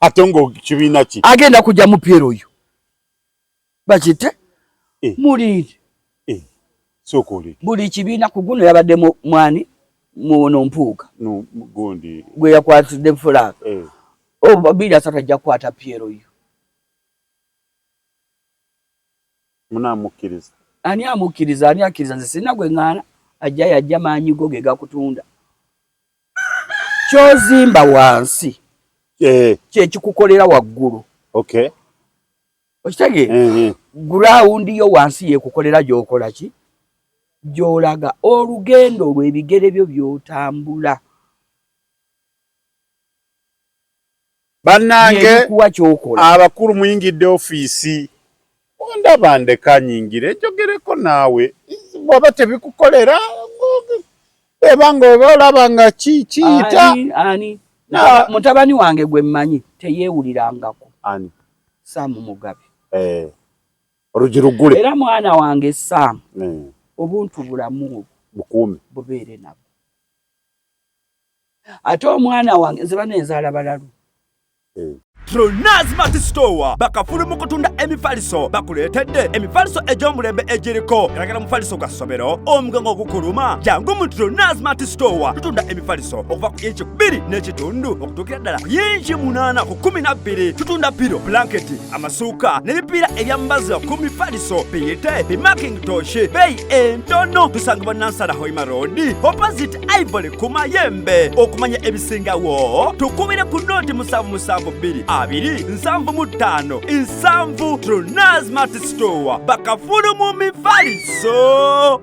ate ngo kibiina ki agenda kujja mu Piero oyo bakitte mulindi sokoli buli kibiina ku guno yabadde mwani muno mpuuga no gundi gwe yakwatidde fulaga 2-3 ajja kukwata Piero oyo munamukkiriza ani amukkiriza nze sina gwe ŋŋaana ajja yajja maanyi go ge gakutunda kyozimba wansi kyekikukolera waggulu okitegeera gurawundi yo wansi yekukolera gyokola ki gyolaga olugendo olw'ebigere byo byotambula bannange abakulu muyingidde ofiisi ondaba ndeka nyingire njogereko naawe bwaba tebikukolera ebanga oba olaba nga kiyita ani mutabani wange gwe mmanyi teyeewulirangako ani Saamu Mugabe olugirugule era mwana wange Saamu obuntu bulamu bukuume bubeere nabo ate omwana wange nze bano enzaala balalu Tronaz Mart Store bakafulu mu kutunda emifaliso bakuletedde emifaliso egy'omulembe egiriko galagala mufaliso gwa ssomero omugongo ogukuluma jangu mu Tronaz Mart Store tutunda emifaliso okuva ku inchi 2 n'ekitundu okutuukira ddala ku inchi 8 ku 12 tutunda piro blanketi amasuuka n'ebipiira ebyambaza ku mifaliso biyite bimakintosh beeyi entono tusangibwa Nansana Hoima Road opposite Ivory ku Mayembe okumanya ebisingawo tukubire ku noti 772 275 Tronaz Mart Store bakafulu mu mifaliso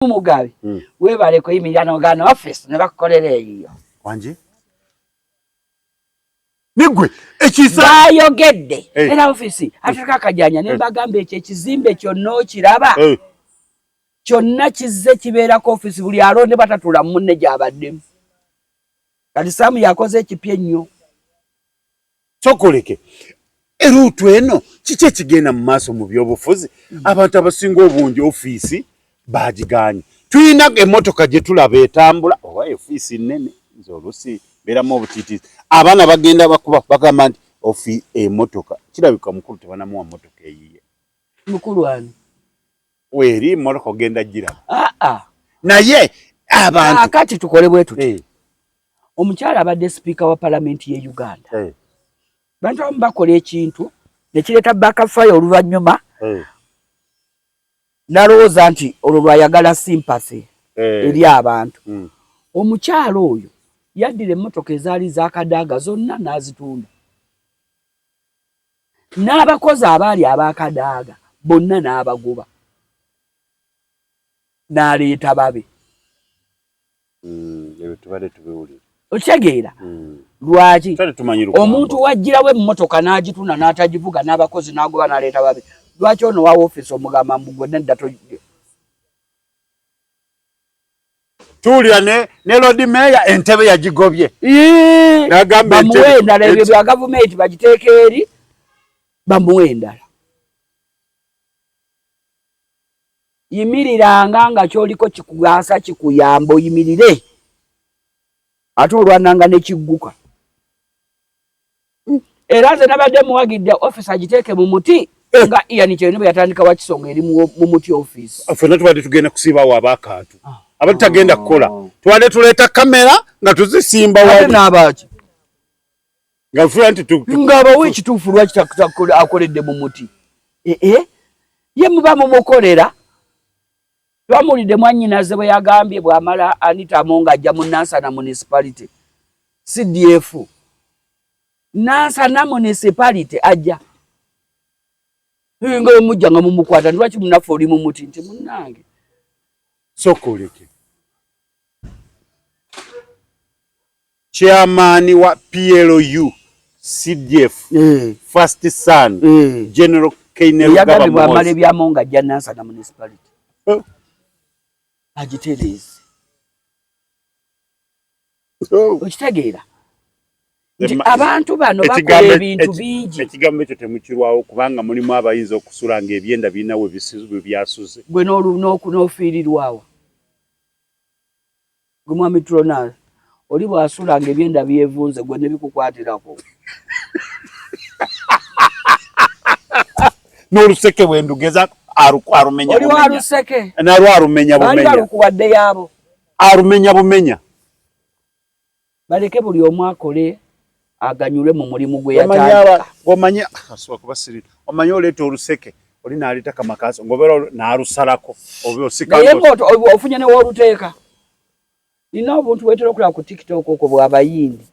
Mugabe webaleko yimirano gano office ne bakukolera eyo wanje nigwe ekisa bayogedde era office ataka akajanya ne bagamba ekyo ekizimbe kyonna kiraba kyonna kizze kibeerako office buli alonde batatula munne gyabaddemu kati Saamu yakoze ekipya ennyo sokoleke eruutu eno kiki ekigenda mu maaso mu byobufuzi abantu abasinga obungi ofiisi bagiganye tulina emmotoka gye tulaba etambula oba ofiisi nnene nze olusi beeramu obutiitiisi abaana bagenda bakuba bagamba nti emmotoka kirabika mukulu tebanamuwa mmotoka eyiye mukulu ani weeri mmotoka ogenda giraba naye abantu kati tukole bwe tuti omukyala abadde sipiika wa palamenti ye Uganda bantu abamu bakola ekintu nekireeta backfire oluvannyuma nalowooza nti olwo lwayagala sympathy eri abantu omukyala oyo yaddira emmotoka ezaali zakadaaga zonna n'azitunda n'abakozi abaali abakadaaga bonna n'abagoba n'aleeta babe. Okitegeera lwaki omuntu wajjirawo emmotoka n'agituna n'atagivuga n'abakozi n'agoba n'aleeta babe? Lwaki ono wa ofiisi omugamba mbugwe nedda tuulira ne Lord Mayor entebe yagigobye bamuwe endala, ebyo bya gavumenti bagiteeka eri bamuwe endala. Yimiriranga nga kyoliko kikugasa kikuyamba oyimirire ate olwananga nekigguka. Era nze nabadde muwagidde ofiisi agiteeke mu muti nga Ian Kyene bwe yatandika wakisonga eri mu muti ofiisi. Ffenna tubadde tugenda kusiibawo abakaatu abali tagenda kukola, tubadde tuleeta kamera nga tuzisimba wali n'abaki nga fula nti ng'abawo ekituufu lwaki akoledde mu muti. Ye muba mumukolera. Twamulidde mwannyinaze bwe yagambye bw'amala Anita Amonga ajja mu Nansana municipality CDF. Nansana municipality ajja nga omujja nga mumukwata lwaki munaffe oli mu muti nti munnange sokoleke. Chairman wa PLU CDF first son General Kainel yagambye bw'amala ebyamonga ajja Nansana municipality agitereze. Okitegeera nti abantu bano bakola ebintu bingi. Ekigambo ekyo temukirwawo kubanga mulimu abayinza okusula ng'ebyenda birina we byasuze. Gwe n'ofiirirwawo gwe mwami Tronal oli bw'asula ng'ebyenda byevunze gwe ne bikukwatirako. N'oluseke bwendugeza arumenya oli wa luseke nalwo arumenya bumenya bali balukuwadde yaabo arumenya bumenya. Baleke buli omu akole aganyule mu mulimu gwe yatandika. Omanya aswa kubasirira omanya oleeta oluseke oli n'aleeta kamakaaso ng'obeera n'alusalako oba osika naye ofunye ne w'oluteeka. Nina obuntu bwetera okulaba ku TikTok okwo bw'abayindi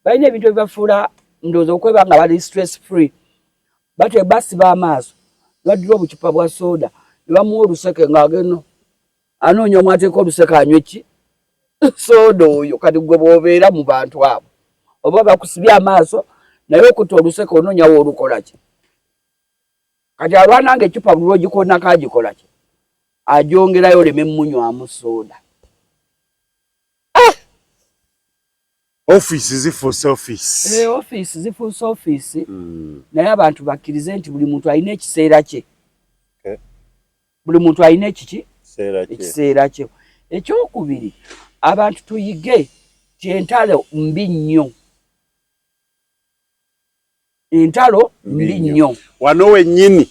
balina ebintu ebibafuula ndowooza okweba nga bali stress free. Bate basiba amaaso baddira obucupa bwa soda ne bamuwa oluseke ng'ageno anoonya omwateeka oluseke anywe ki soda oyo. Kati gwe bw'obeera mu bantu abo oba bakusibye amaaso naye okutta oluseke onoonya w'olukola ki? Kati alwananga ecupa buli lw'ogikonako agikola ki? Agyongerayo oleme mmunywamu soda. Office zifuuse office. Office zifuuse office. Naye abantu bakkirize nti buli muntu alina ekiseera kye. Buli muntu alina ekiseera kye. Ekyokubiri abantu tuyige ti entalo mbi nnyo. Entalo mbi nnyo. Wano wennyini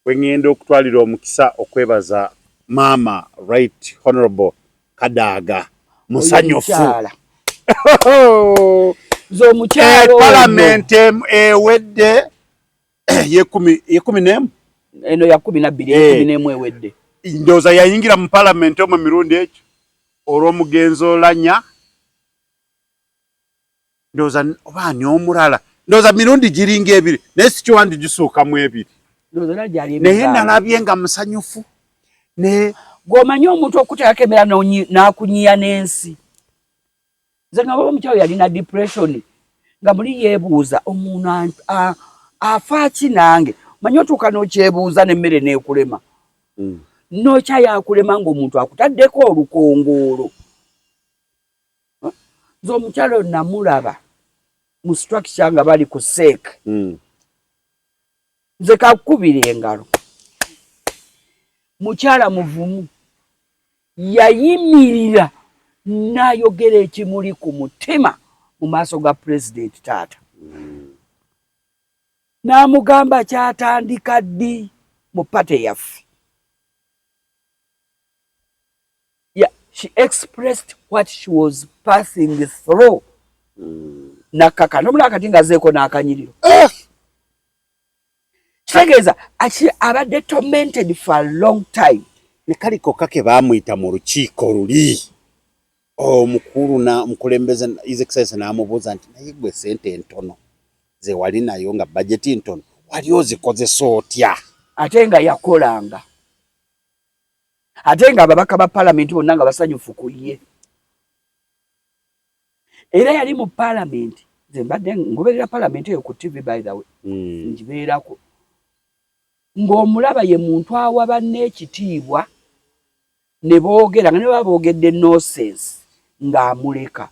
we ngenda okutwalira omukisa okwebaza Maama Right Honorable Kadaaga musanyufu. Parliament ewedde ye 10 eno ya 12 ewedde. Ndowooza yayingira mu Parliament omwo mirundi ekyo olw'omugenzi Olanya. Ndowooza oba ani omulala ndowooza mirundi giringa ebiri naye sikiwandi gisuukamu ebiri. Naye nalabye nga musanyufu. Gw'omanyi omuntu okuteekako embeera n'akunyiya n'ensi. Nze nga baba omukyalo yalina depression nga muli yeebuuza omuntu afa ki nange. Manyi otuuka n'okyebuuza n'emmere n'ekulema. N'okya yakulema ng'omuntu akutaddeko olukongoolo. Nze omukyalo namulaba mu structure nga bali ku seek. Nze kakubira engalo. Mukyala muvumu yayimirira n'ayogera ekimuli ku mutima mu maaso ga President taata. N'amugamba kyatandika ddi mu pate yaffe. She expressed what she was passing through. Nakaka nomula kati ngazeeko n'akanyiriro. Kitegeeza abadde tormented for a long time. Ne kaliko kake baamuyita mu lukiiko luli. Omukulu na mukulembeze His Excellency n'amubuuza nti naye gwe ssente entono ze wali nayo nga budget ntono wali ozikoze otya ate nga yakolanga ate nga ababaka ba parliament bonna nga basanyufu ku ye era yali mu parliament nze mbadde ngoberera parliament eyo ku TV by the way ngibeerako ng'omulaba ye muntu awa banne ekitiibwa ne boogera nga ne baba boogedde nonsense ng'amuleka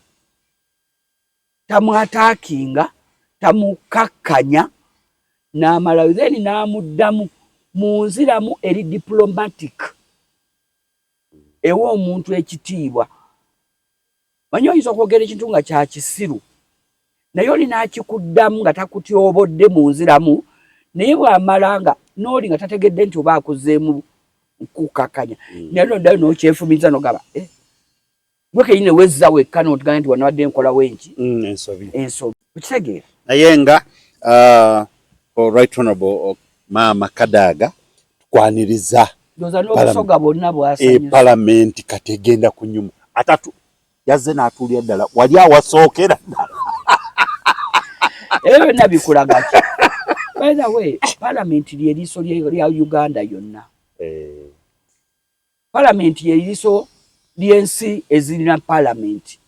tamwataakinga tamukakkanya n'amalayo then n'amuddamu mu nziramu eri diplomatic ewa omuntu ekitiibwa manyi oyinza okwogera ekintu nga kya kisiru naye oli n'akikuddamu nga takutyobodde mu nziramu naye bw'amala nga n'oli nga tategedde nti oba akuzeemu kukakkanya naye noddayo n'okyefumiza n'ogamba gwe kenyini wezza wekka n'otiganya nti wanabadde nkolawo enki ensobi okitegeera naye nga right honorable Maama Kadaga tukwaniriza ndoza n'obusoga bwonna bwasanyusa palamenti kati egenda kunyuma atatu yazze n'atuulira ddala wali awasookera ebyo byonna bikulaga ki by the way palamenti lyeriiso lya Uganda yonna palamenti lyeriiso ly'ensi ezirina palamenti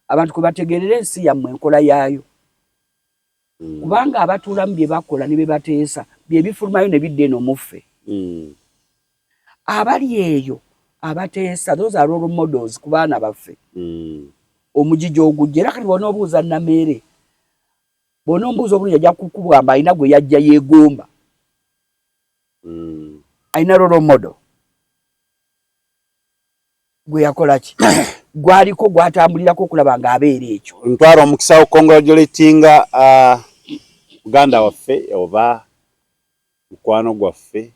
abantu kwe bategeerera ensi yammwe enkola yaayo kubanga abatuulamu bye bakola ne bye bateesa bye bifulumayo ne bidda eno muffe abali eyo abateesa those are role models ku baana baffe omujiji ogujja era kati bw'onoobuuza Nameere bw'onombuuza obulungi ajja kukugamba alina gwe yajja yeegomba alina role model gwe yakola ki gwaliko gwatambulirako okulaba ng'abeera ekyo ntwala omukisa okongratulatinga muganda waffe oba mukwano gwaffe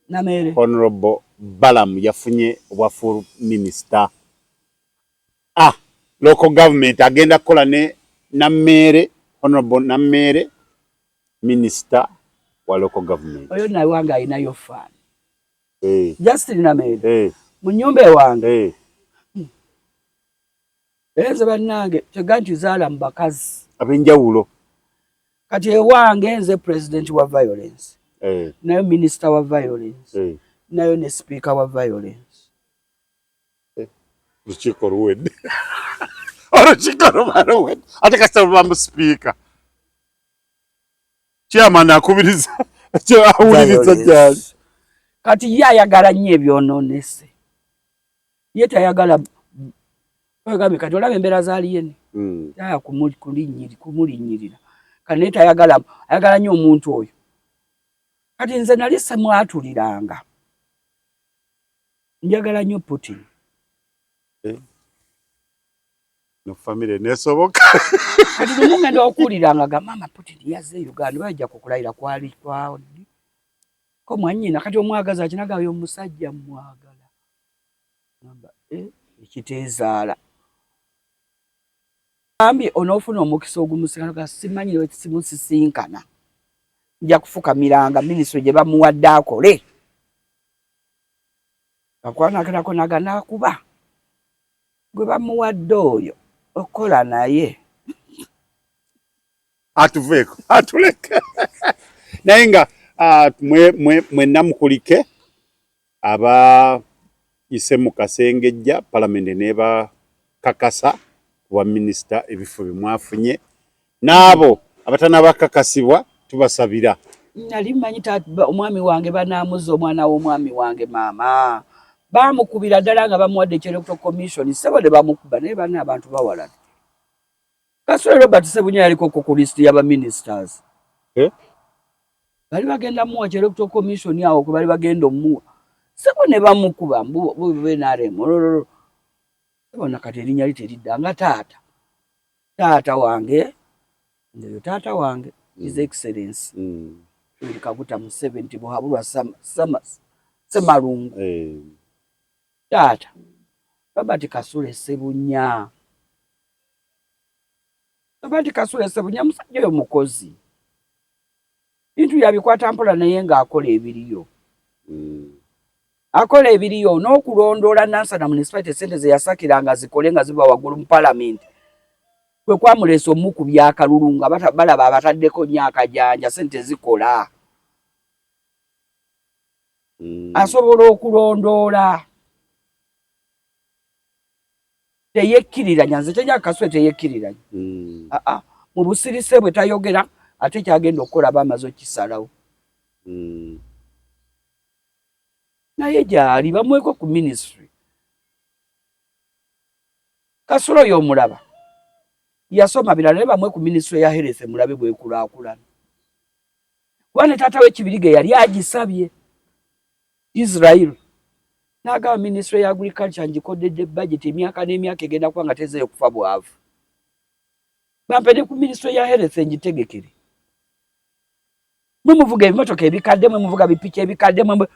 Nameere Honorable Balamu yafunye obwa full minister local government agenda kukola ne Nameere Honorable Nameere minister wa local government oyo naye wange alinayo faani Justin Nameere mu nnyumba ewange nze bannange kyega nti zaala mu bakazi ab'enjawulo kati ewange nze president wa violence nayo minister wa violence nayo ne speaker wa violence lukiiko luwedde olukiiko luwedde ate kasita lubamu speaker chairman akubiriza awuliriza gyali kati ye ayagala nnyo ebyonoonese ye tayagala ogambe kati olaba embeera zaaliyeni taya kumulinnyirira kati naye ayagala nnyo omuntu oyo kati nze nali semwatuliranga njagala nnyo Putin no family nesoboka kati lumu ngenda okuwuliranga ga Maama Putin yazze Uganda bajja kukulayira kwali kwawoddi ko mwannyina kati omwagaza akinaga oyo omusajja mwagala namba ekiteezaala ambi onoofuna omukisa ogumusikano simanyi we simusisinkana nja kufukamiranga minisitule gye bamuwadde akole akwanakirako naga nakuba gwe bamuwadde oyo okola naye atuveeko atuleke naye nga mwenna mukulike abayise mu kasengejja palamenti neeba kakasa wa minisita ebifo bimwafunye n'abo abatanabakakasibwa tubasabira nali mmanyi omwami wange banaamuza omwana w'omwami wange maama baamukubira ddala nga bamuwadde electoral commission sebo ne bamukuba naye bana abantu bawalana Kasule Robert Sebunya yaliko ku list y'abaministers bali bagenda muwa electoral commission yawo ko bali bagenda omuwa sebo ne bamukuba bo benaremo bona kati erinnya literidda nga taata wange ndeyo taata wange his excellence Kaguta Museveni Buhabulwa Ssemalungu taata Robert Kasule Sebunya musajja oyo mukozi bintu yabikwata mpola naye nga akola ebiriyo n'okulondoola Nansana municipality sente ze yasakiranga zikole nga ziba waggulu mu parliament kwe kwamuleesa omuku byakalulunga balaba abataddeko nyaaka janja sente zikola. Asobola okulondoola. Teyekkiriranya nze tejja Kasule teyekkiriranya. Mu busirise bwe tayogera ate kyagenda okukola bamaze okisalawo. Naye gyali bamweko ku ministry. Kasule oyo omulaba yasoma birala naye bamwe ku ministry ya health mulabe bwekulaakulana. Kuba ne taata w'Ekibirige yali agisabye Israel. Naga ministry ya agriculture ngikodedde budget emyaka n'emyaka egenda kuba nga tezeeyo kufa bwavu. Bampe ne ku ministry ya health ngitegekere. Mwe muvuga ebimotoka ebikadde, mwe muvuga bipiki ebikadde, mwe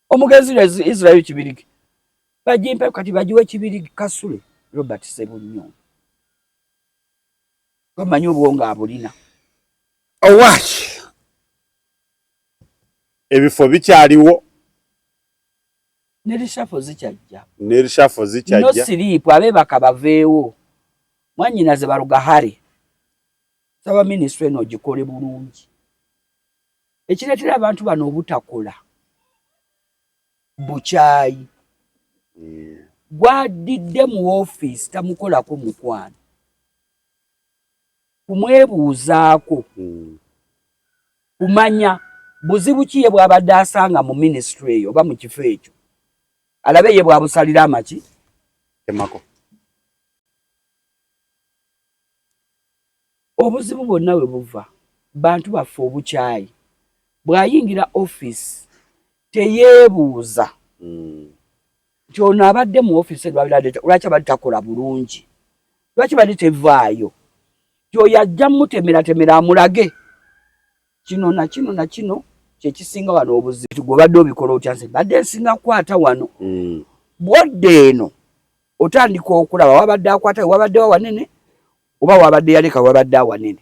omugenzi Israel Kibirige. Bajimpe kati bajiwe Kibirige Kasule Robert Ssebunnyo. Bamanyi obuwonga abulina. Owaki ebifo bikyaliwo. Nerishafo zikyajja. No siriipu abeebaka baveewo. Mwannyinaze Barugahare. Saba ministry eno gikole bulungi. Ekireetera abantu bano obutakola. Bukyayi. Gwadidde mu office tamukolako mukwano. Kumwebuuzaako. Kumanya buzibu ki ye bw'abadde asanga mu ministry eyo oba mu kifo ekyo. Alabe ye bwabusalira amaki temako. Obuzibu bwonna we buva bantu baffe obukyayi. Bw'ayingira office teyeebuuza nti ono abadde mu office lwaki abadde takola bulungi, lwaki badde tevaayo, oyo ajja mutemera amulage kino na kino na kino kyekisinga wano obuzibu gw'obadde obikola otya nze badde nsinga kukwata wano. Bwodde eno otandika okulaba wabadde akwata wabadde wanene oba wabadde yaleka wabadde wanene.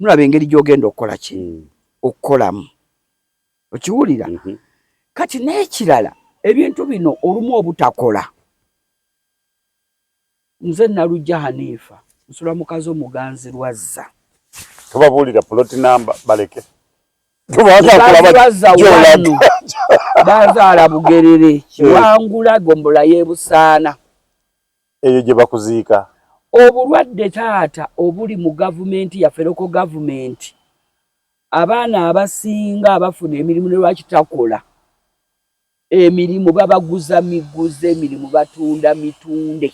Mulaba engeri gy'ogenda okukola ki okukolamu. Okiwulira? Kati n'ekirala ebintu bino olumu obutakola. Nze Nalujja Hanifa nsula mukazi omuganzi Lwazza. Tubabuulira plot number baleke. Bazaala Bugerere Kiwangula Gombola y'Ebusaana. Eyo gye bakuziika. Obulwadde taata obuli mu gavumenti yaffe local government. Abaana abasinga abafuna emirimu ne lwaki takola. Emirimu babaguza miguze, emirimu batunda mitunde.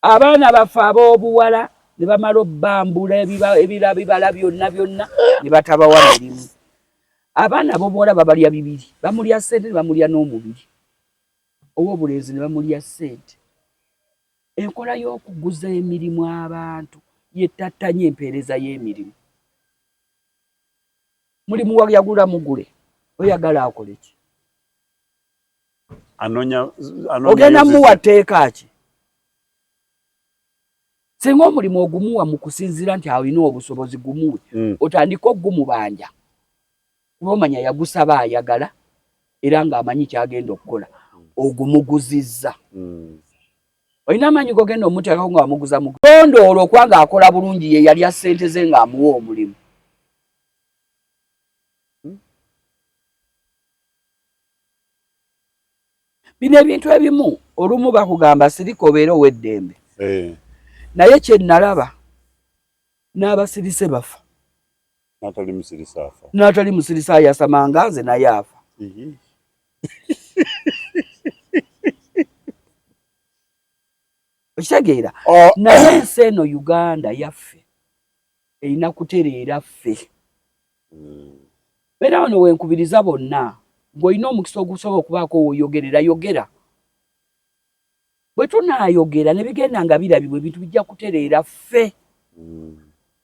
Abaana baffe ab'obuwala ne bamala obbambula ebibala byonna ne batabawa mirimu. Abaana ab'obuwala babalya bibiri, bamulya ssente ne bamulya n'omubiri. Ow'obulenzi ne bamulya ssente. Enkola y'okuguza emirimu abantu yettattanya empeereza y'emirimu. Mulimu yagula mugule oyagala akole ki? Ogenda muwa tteeka ki? Singa omulimu ogumuwa mu kusinziira nti alina obusobozi gumuwe otandika ogumubanja kuba omanya yagusaba ayagala era ng'amanyi kyagenda okukola ogumuguzizza. Olina amanyi gogenda omuteekako nga wamuguza mu tondoola okwanga akola bulungi ye yalya ssente ze ng'amuwa omulimu. Bino ebintu ebimu olumu bakugamba sirika obeera ow'eddembe. Naye kye nalaba n'abasirise bafa. N'atali musirisa ayasamanga nze naye afa. Okitegeera? Naye ensi eno Uganda yaffe erina kutereera ffe. Beera wano wenkubiriza bonna ng'olina omukisa ogusobola okubaako w'oyogerera yogera. Bwe tunaayogera ne bigenda nga birabibwa ebintu bijja kutereera ffe.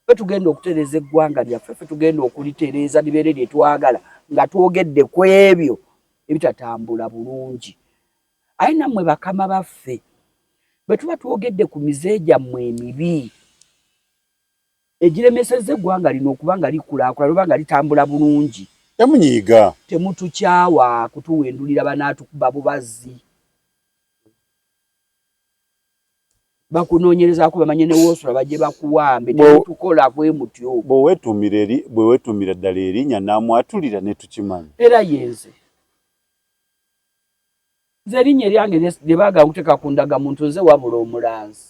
Ffe tugenda okutereeza eggwanga lyaffe, ffe tugenda okulitereeza libeere lye twagala nga twogedde ku ebyo ebitatambula bulungi. Aye nammwe bakama baffe bwe tuba twogedde ku mize gyammwe emibi egiremesezza eggwanga lino okuba nga likulaakulana oba nga litambula bulungi, temunyiiga, temutukyawa kutuwendulira banaatukuba bubazzi. bakunoonyereza ko bamanye ne wosula baje bakuwambe tetukola bwe mutyo bwe wetumira ddala erinnya namwatulira ne tukimanya era yenze nze erinnya lyange lye baagala kuteeka ku ndagamuntu nze wabula omulanzi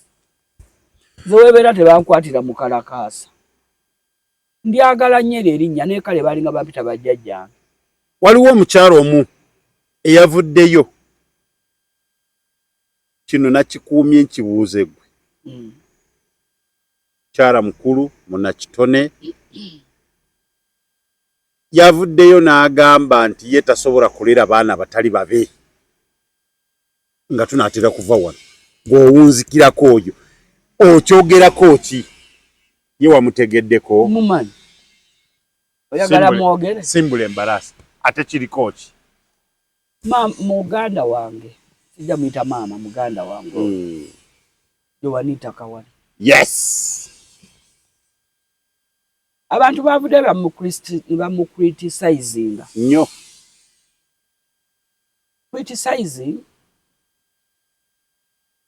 nze weebeera tebankwatira mu kalakaasa ndyagala nnyo erinnya naye kale baalinga bampita bajjajjange. Waliwo omukyalo omu eyavuddeyo kino nakikuumye nkibuuze gwe mukyala mukulu munakitone yavuddeyo n'agamba nti ye tasobola kulera baana batali babe nga tunaatera kuva wano ng'owunzikirako oyo okyogerako ki ye wamutegeddeko mumanyi oyagala mwogere simbula embalasi ate kiriko ki muganda wange sijja muyita maama muganda wange Joanita Kawali. Yes. Abantu bavudde bamucriticizing nnyo criticizing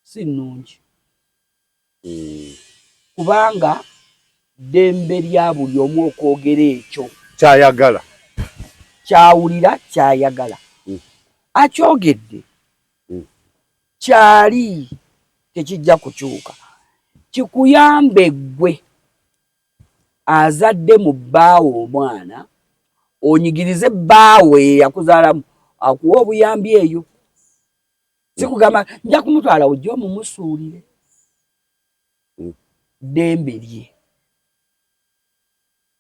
si nnungi kubanga ddembe lya buli omu okwogera ekyo kyayagala kyawulira kyayagala akyogedde kyali tekijja kukyuka kikuyambe ggwe azadde mu bbaawo omwana onyigirize bbaawe yakuzaalamu akuwa obuyambi eyo sikugamba nja kumutwala ojja omumusuulire ddembe lye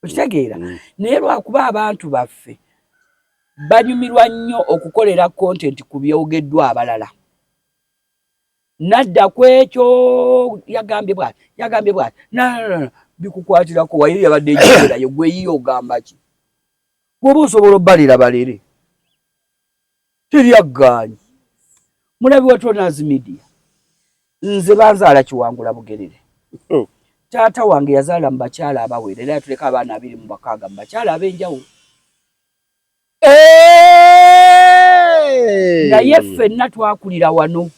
okitegeera naye lwakuba abantu baffe banyumirwa nnyo okukolera content ku byogeddwa abalala nadda ku ekyo yagambye bwati bikukwatirako waye yabadde ekiwerayo gwe yiyo ogamba ki bw'oba osobola obbalira balere teryaggaanyi mulabi wa Tronas Media nze banzaala Kiwangula Bugerere taata wange yazaala mu bakyala abawere era yatuleka abaana 26 mu bakyala ab'enjawulo naye ffenna twakulira wano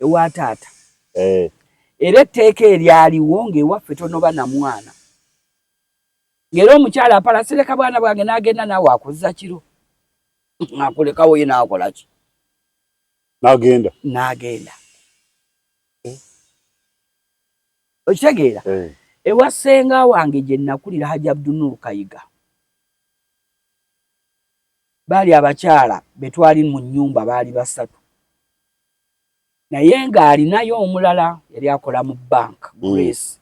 ewa taata era etteeka eryaliwo ng'ewaffe tonoba na mwana ng'era omukyala apalasereka bwana bwange n'agenda naawe akuzza kiro akulekawo ye n'akola ki n'agenda okitegeera ewa ssenga wange gye nakulira Hajji Abdunur Kayiga baali abakyala betwali mu nnyumba baali 3 naye ng'alinayo omulala yali akola mu bank Grace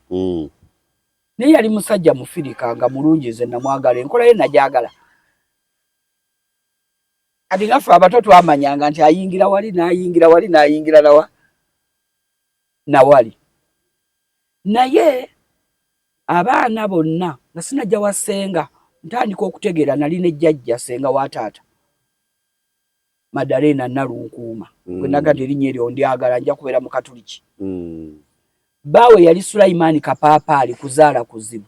naye yali musajja mufirika nga mulungi nze namwagala enkola ye najagala ati naffe abato twamanyanga nti ayingira wali n'ayingira nawali naye abaana bonna nga sinajja wa ssenga ntandika okutegeera nali ne jjajja ssenga wa taata Madalena Nalunkuuma gwe nagadde erinnya eryo ndyagala nja kubeera mu Katuliki baawe yali Sulaiman Kapaapaali kuzaala kuzibu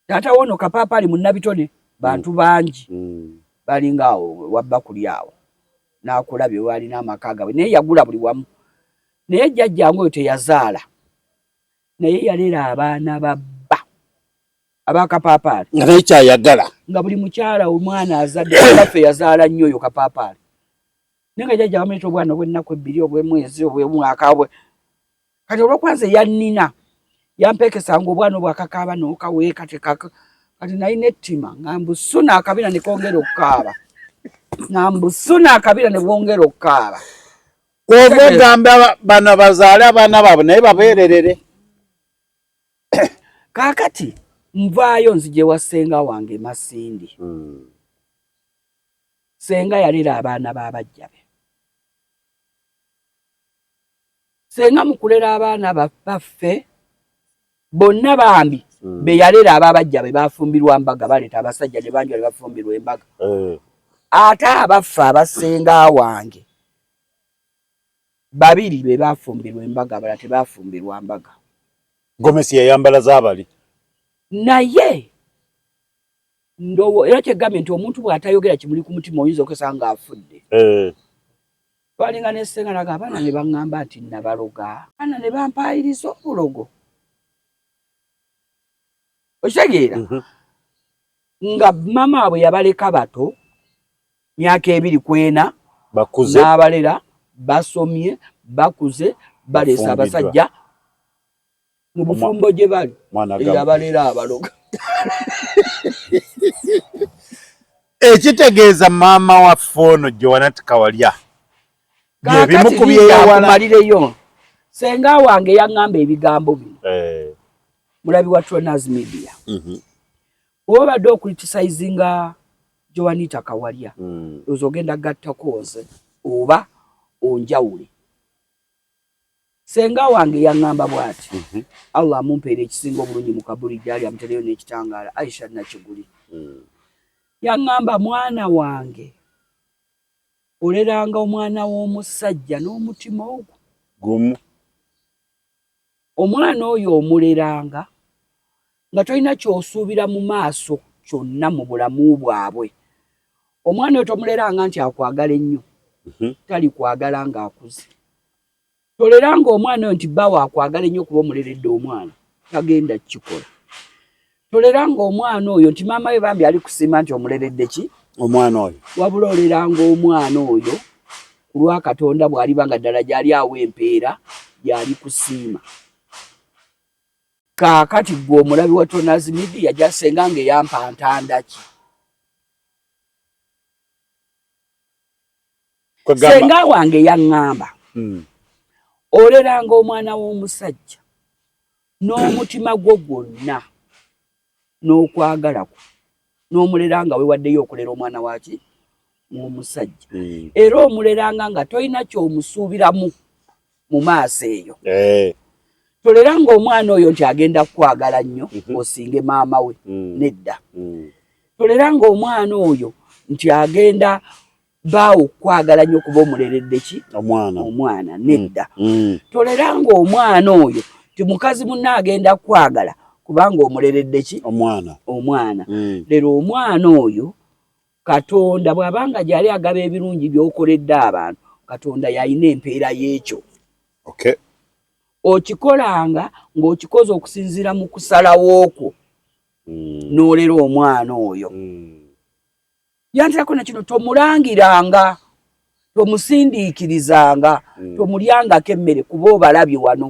taata wono Kapaapaali mu Nabitone bantu bangi balinga awo wabba kuli awo n'akulabye walina amaka gaabwe naye yagula buli wamu naye jjajjange oyo teyazaala naye yalera abaana babba abakapaapaali nga naye kyayagala nga buli mukyala omwana azadde kaffe yazaala nnyo oyo Kapaapaali naye nga jjajja bamuleeta obwana obw'ennaku 2 obw'emwezi obw'omwaka kati olwokwanza yannina yampekesanga obwana obwakakaaba n'okaweeka kati nalina ettima nga mbusuna akabina ne kongera okukaaba oba ogamba bano bazaale abaana baabwe naye babeererere kaakati nvaayo nzije wa ssenga wange Masindi ssenga yalera abaana b'abajjabe ssenga mukulera abaana baffe bonna bambi be yalera ababajjabe bafumbirwa mbaga baleeta abasajja ne banjwa ne bafumbirwa embaga ate abaffe abassenga wange 2 be bafumbirwa embaga abalala tebafumbirwa mbaga Gomesi yayambala zaabali naye ndowo era kyegambye nti omuntu bw'atayogera kimuli ku mutima oyinza okusanga afudde twalinga ne sengalaga abaana ne baŋŋamba nti nabaloga abaana ne bampaayiriza obulogo okitegeera nga mama abwe yabaleka bato myaka 2 bakuze n'abalera basomye bakuze baleesa abasajja mu bufumbo gye bali yabalera abaloga ekitegeeza maama waffe ono Joanette Kawalya ebimu ku byeyawalireyo senga wange yaŋŋamba ebigambo bino mulabi wa Tronaz Media obadde okulitisayizinga Joanette Kawalya ozogenda gattako nze oba onjawule senga wange yaŋŋamba bw'ati Allah amumpeera ekisinga obulungi mu kabuli gyali amutereyo n'ekitangaala Aisha Nakiguli yaŋŋamba mwana wange oleranga omwana w'omusajja n'omutima ogwo gumu omwana oyo omuleranga nga tolina ky'osuubira mu maaso kyonna mu bulamu bwabwe omwana oyo tomuleranga nti akwagala ennyo tali kwagala ng'akuze toleranga omwana oyo nti bbawo akwagala ennyo kuba omuleredde omwana tagenda kukikola toleranga omwana oyo nti maama we bambi ali kusiima nti omuleredde ki omwana oyo wabula oleranga omwana oyo ku lwa Katonda bw'aliba nga ddala gy'ali awo empeera gy'ali kusiima kaakati gwe omulabi wa Tronaz Media gyasenga ng'eyampa ntanda ki senga wange yaŋŋamba oleranga omwana w'omusajja n'omutima gwo gwonna n'okwagala kwo n'omuleranga wewaddeyo okulera omwana waki w'omusajja era omuleranga nga tolina ky'omusuubiramu mu maaso eyo toleranga omwana oyo nti agenda kukwagala nnyo osinge maama we nedda toleranga omwana oyo nti agenda baawo kwagala nnyo kuba omuleredde ki omwana nedda toleranga omwana oyo ti mukazi munna agenda kwagala kubanga omuleredde ki omwana lero omwana oyo Katonda bw'abanga gyali agaba ebirungi by'okoledde abantu Katonda yalina empeera y'ekyo okikolanga ng'okikoze okusinziira mu kusalawo kwo n'olera omwana oyo yantirako na kino tomulangiranga tomusindiikirizanga tomulyangako emmere kuba obalabye wano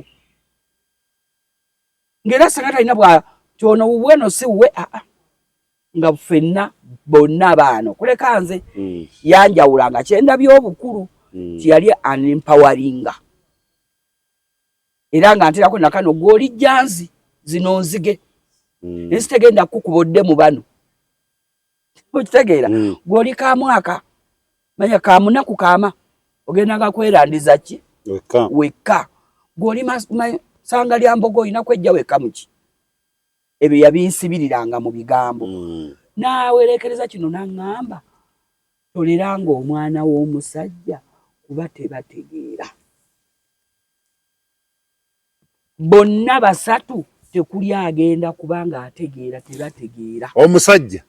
ng'era singa talina bw'atyono wuweno si wuwe nga ffenna bonna baano kuleka nze yanjawulanga kyendabya obukulu tiyali anempawalinga era nga nterako nakano gw'oli janzi zino nzige nsitegenda kukubodde mu bano okitegeera gw'oli kamwaka manya kamunaku kaama ogendanga kwerandiza ki wekka gw'oli sanga lya mbogo olina kwejja wekka muki ebyo yabinsibiriranga mu bigambo naawerekereza kino naŋŋamba toleranga omwana w'omusajja kuba tebategeera bonna basatu tekuli agenda kubanga ategeera tebategeera omusajja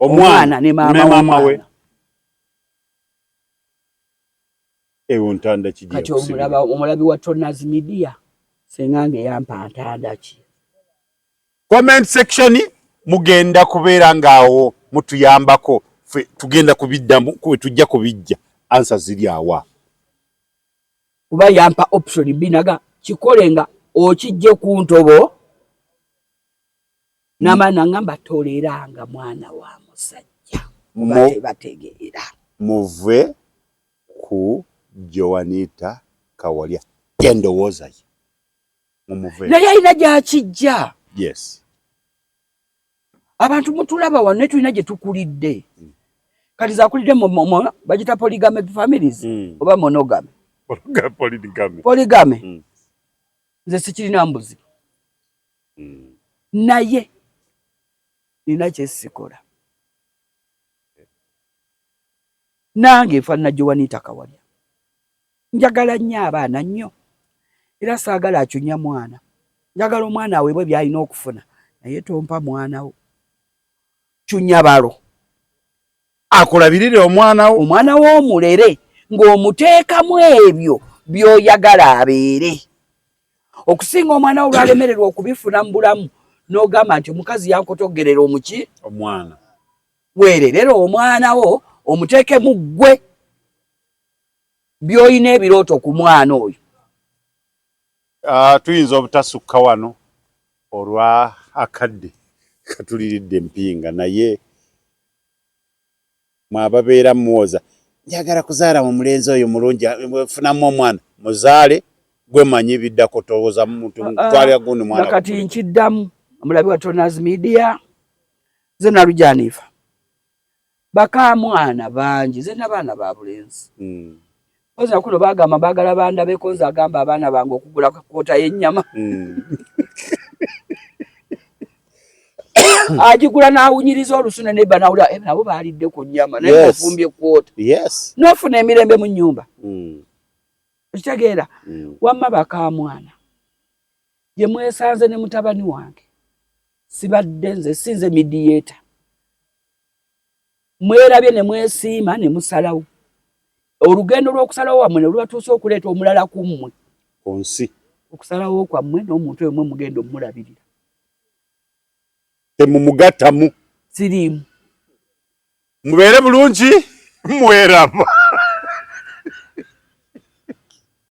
omwana ne maama we ewo ntanda kijja kati omulabi wa Tronaz Media sengange yampa ntanda ki comment section mugenda kubeera ngaawo mutuyambako tugenda kubiddamu kuwe tujja kubijja answer ziri awa kuba yampa option binaga kikolenga okijje ku ntobo namana ngamba toleranga mwana wa musajja bategeera muve ku Joanette Kawalya endowooza ye mumuve naye alina gyakijja yes abantu mutulaba wano netulina gye tukulidde kati zakulidde bagita polygamy families oba monogamy polygamy nze sikirina mbuzi naye nina kyesikola nange nfaanana Joanette Kawalya njagala nnyo abaana nnyo era saagala acunya mwana njagala omwana aweebwe by'alina okufuna naye tompa mwana wo cunya balo akulabirire omwana wo omulere ng'omuteekamu ebyo by'oyagala abeere. Okusinga omwana wo lwalemererwa okubifuna mu bulamu n'ogamba nti omukazi yankotogerera omuki omwana. Weererera omwana wo omuteekemu ggwe by'olina ebirooto ku mwana oyo. Tuyinza obutasukka wano olwa akadde katuliridde empinga naye mwababeera muwoza njagala kuzaala mu mulenzi oyo mulungi funamu omwana muzaale gwe manyi biddako towooza muntu twali agundi mwana kati nkiddamu omulabi wa Tronaz Media ze Nalujanifa baka mwana bangi ze n'abaana ba bulenzi oza kuno bagamba bagala bandabe konza agamba abaana bange okugula kwota y'ennyama ajigula n'awunyiriza olusune ne banawula nabo baalidde ku nnyama naye ofumbye kwota n'ofuna emirembe mu nnyumba okitegeera wamma baka mwana ye mwesanze ne mutabani wange sibadde nze sinze mediator mwerabye ne mwesiima ne musalawo olugendo lw'okusalawo wammwe ne lwatuusa okuleeta omulala ku mmwe ku nsi okusalawo kwammwe n'omuntu oyo mwe mugenda omulabirira temumugattamu siriimu mubeere bulungi mweraba.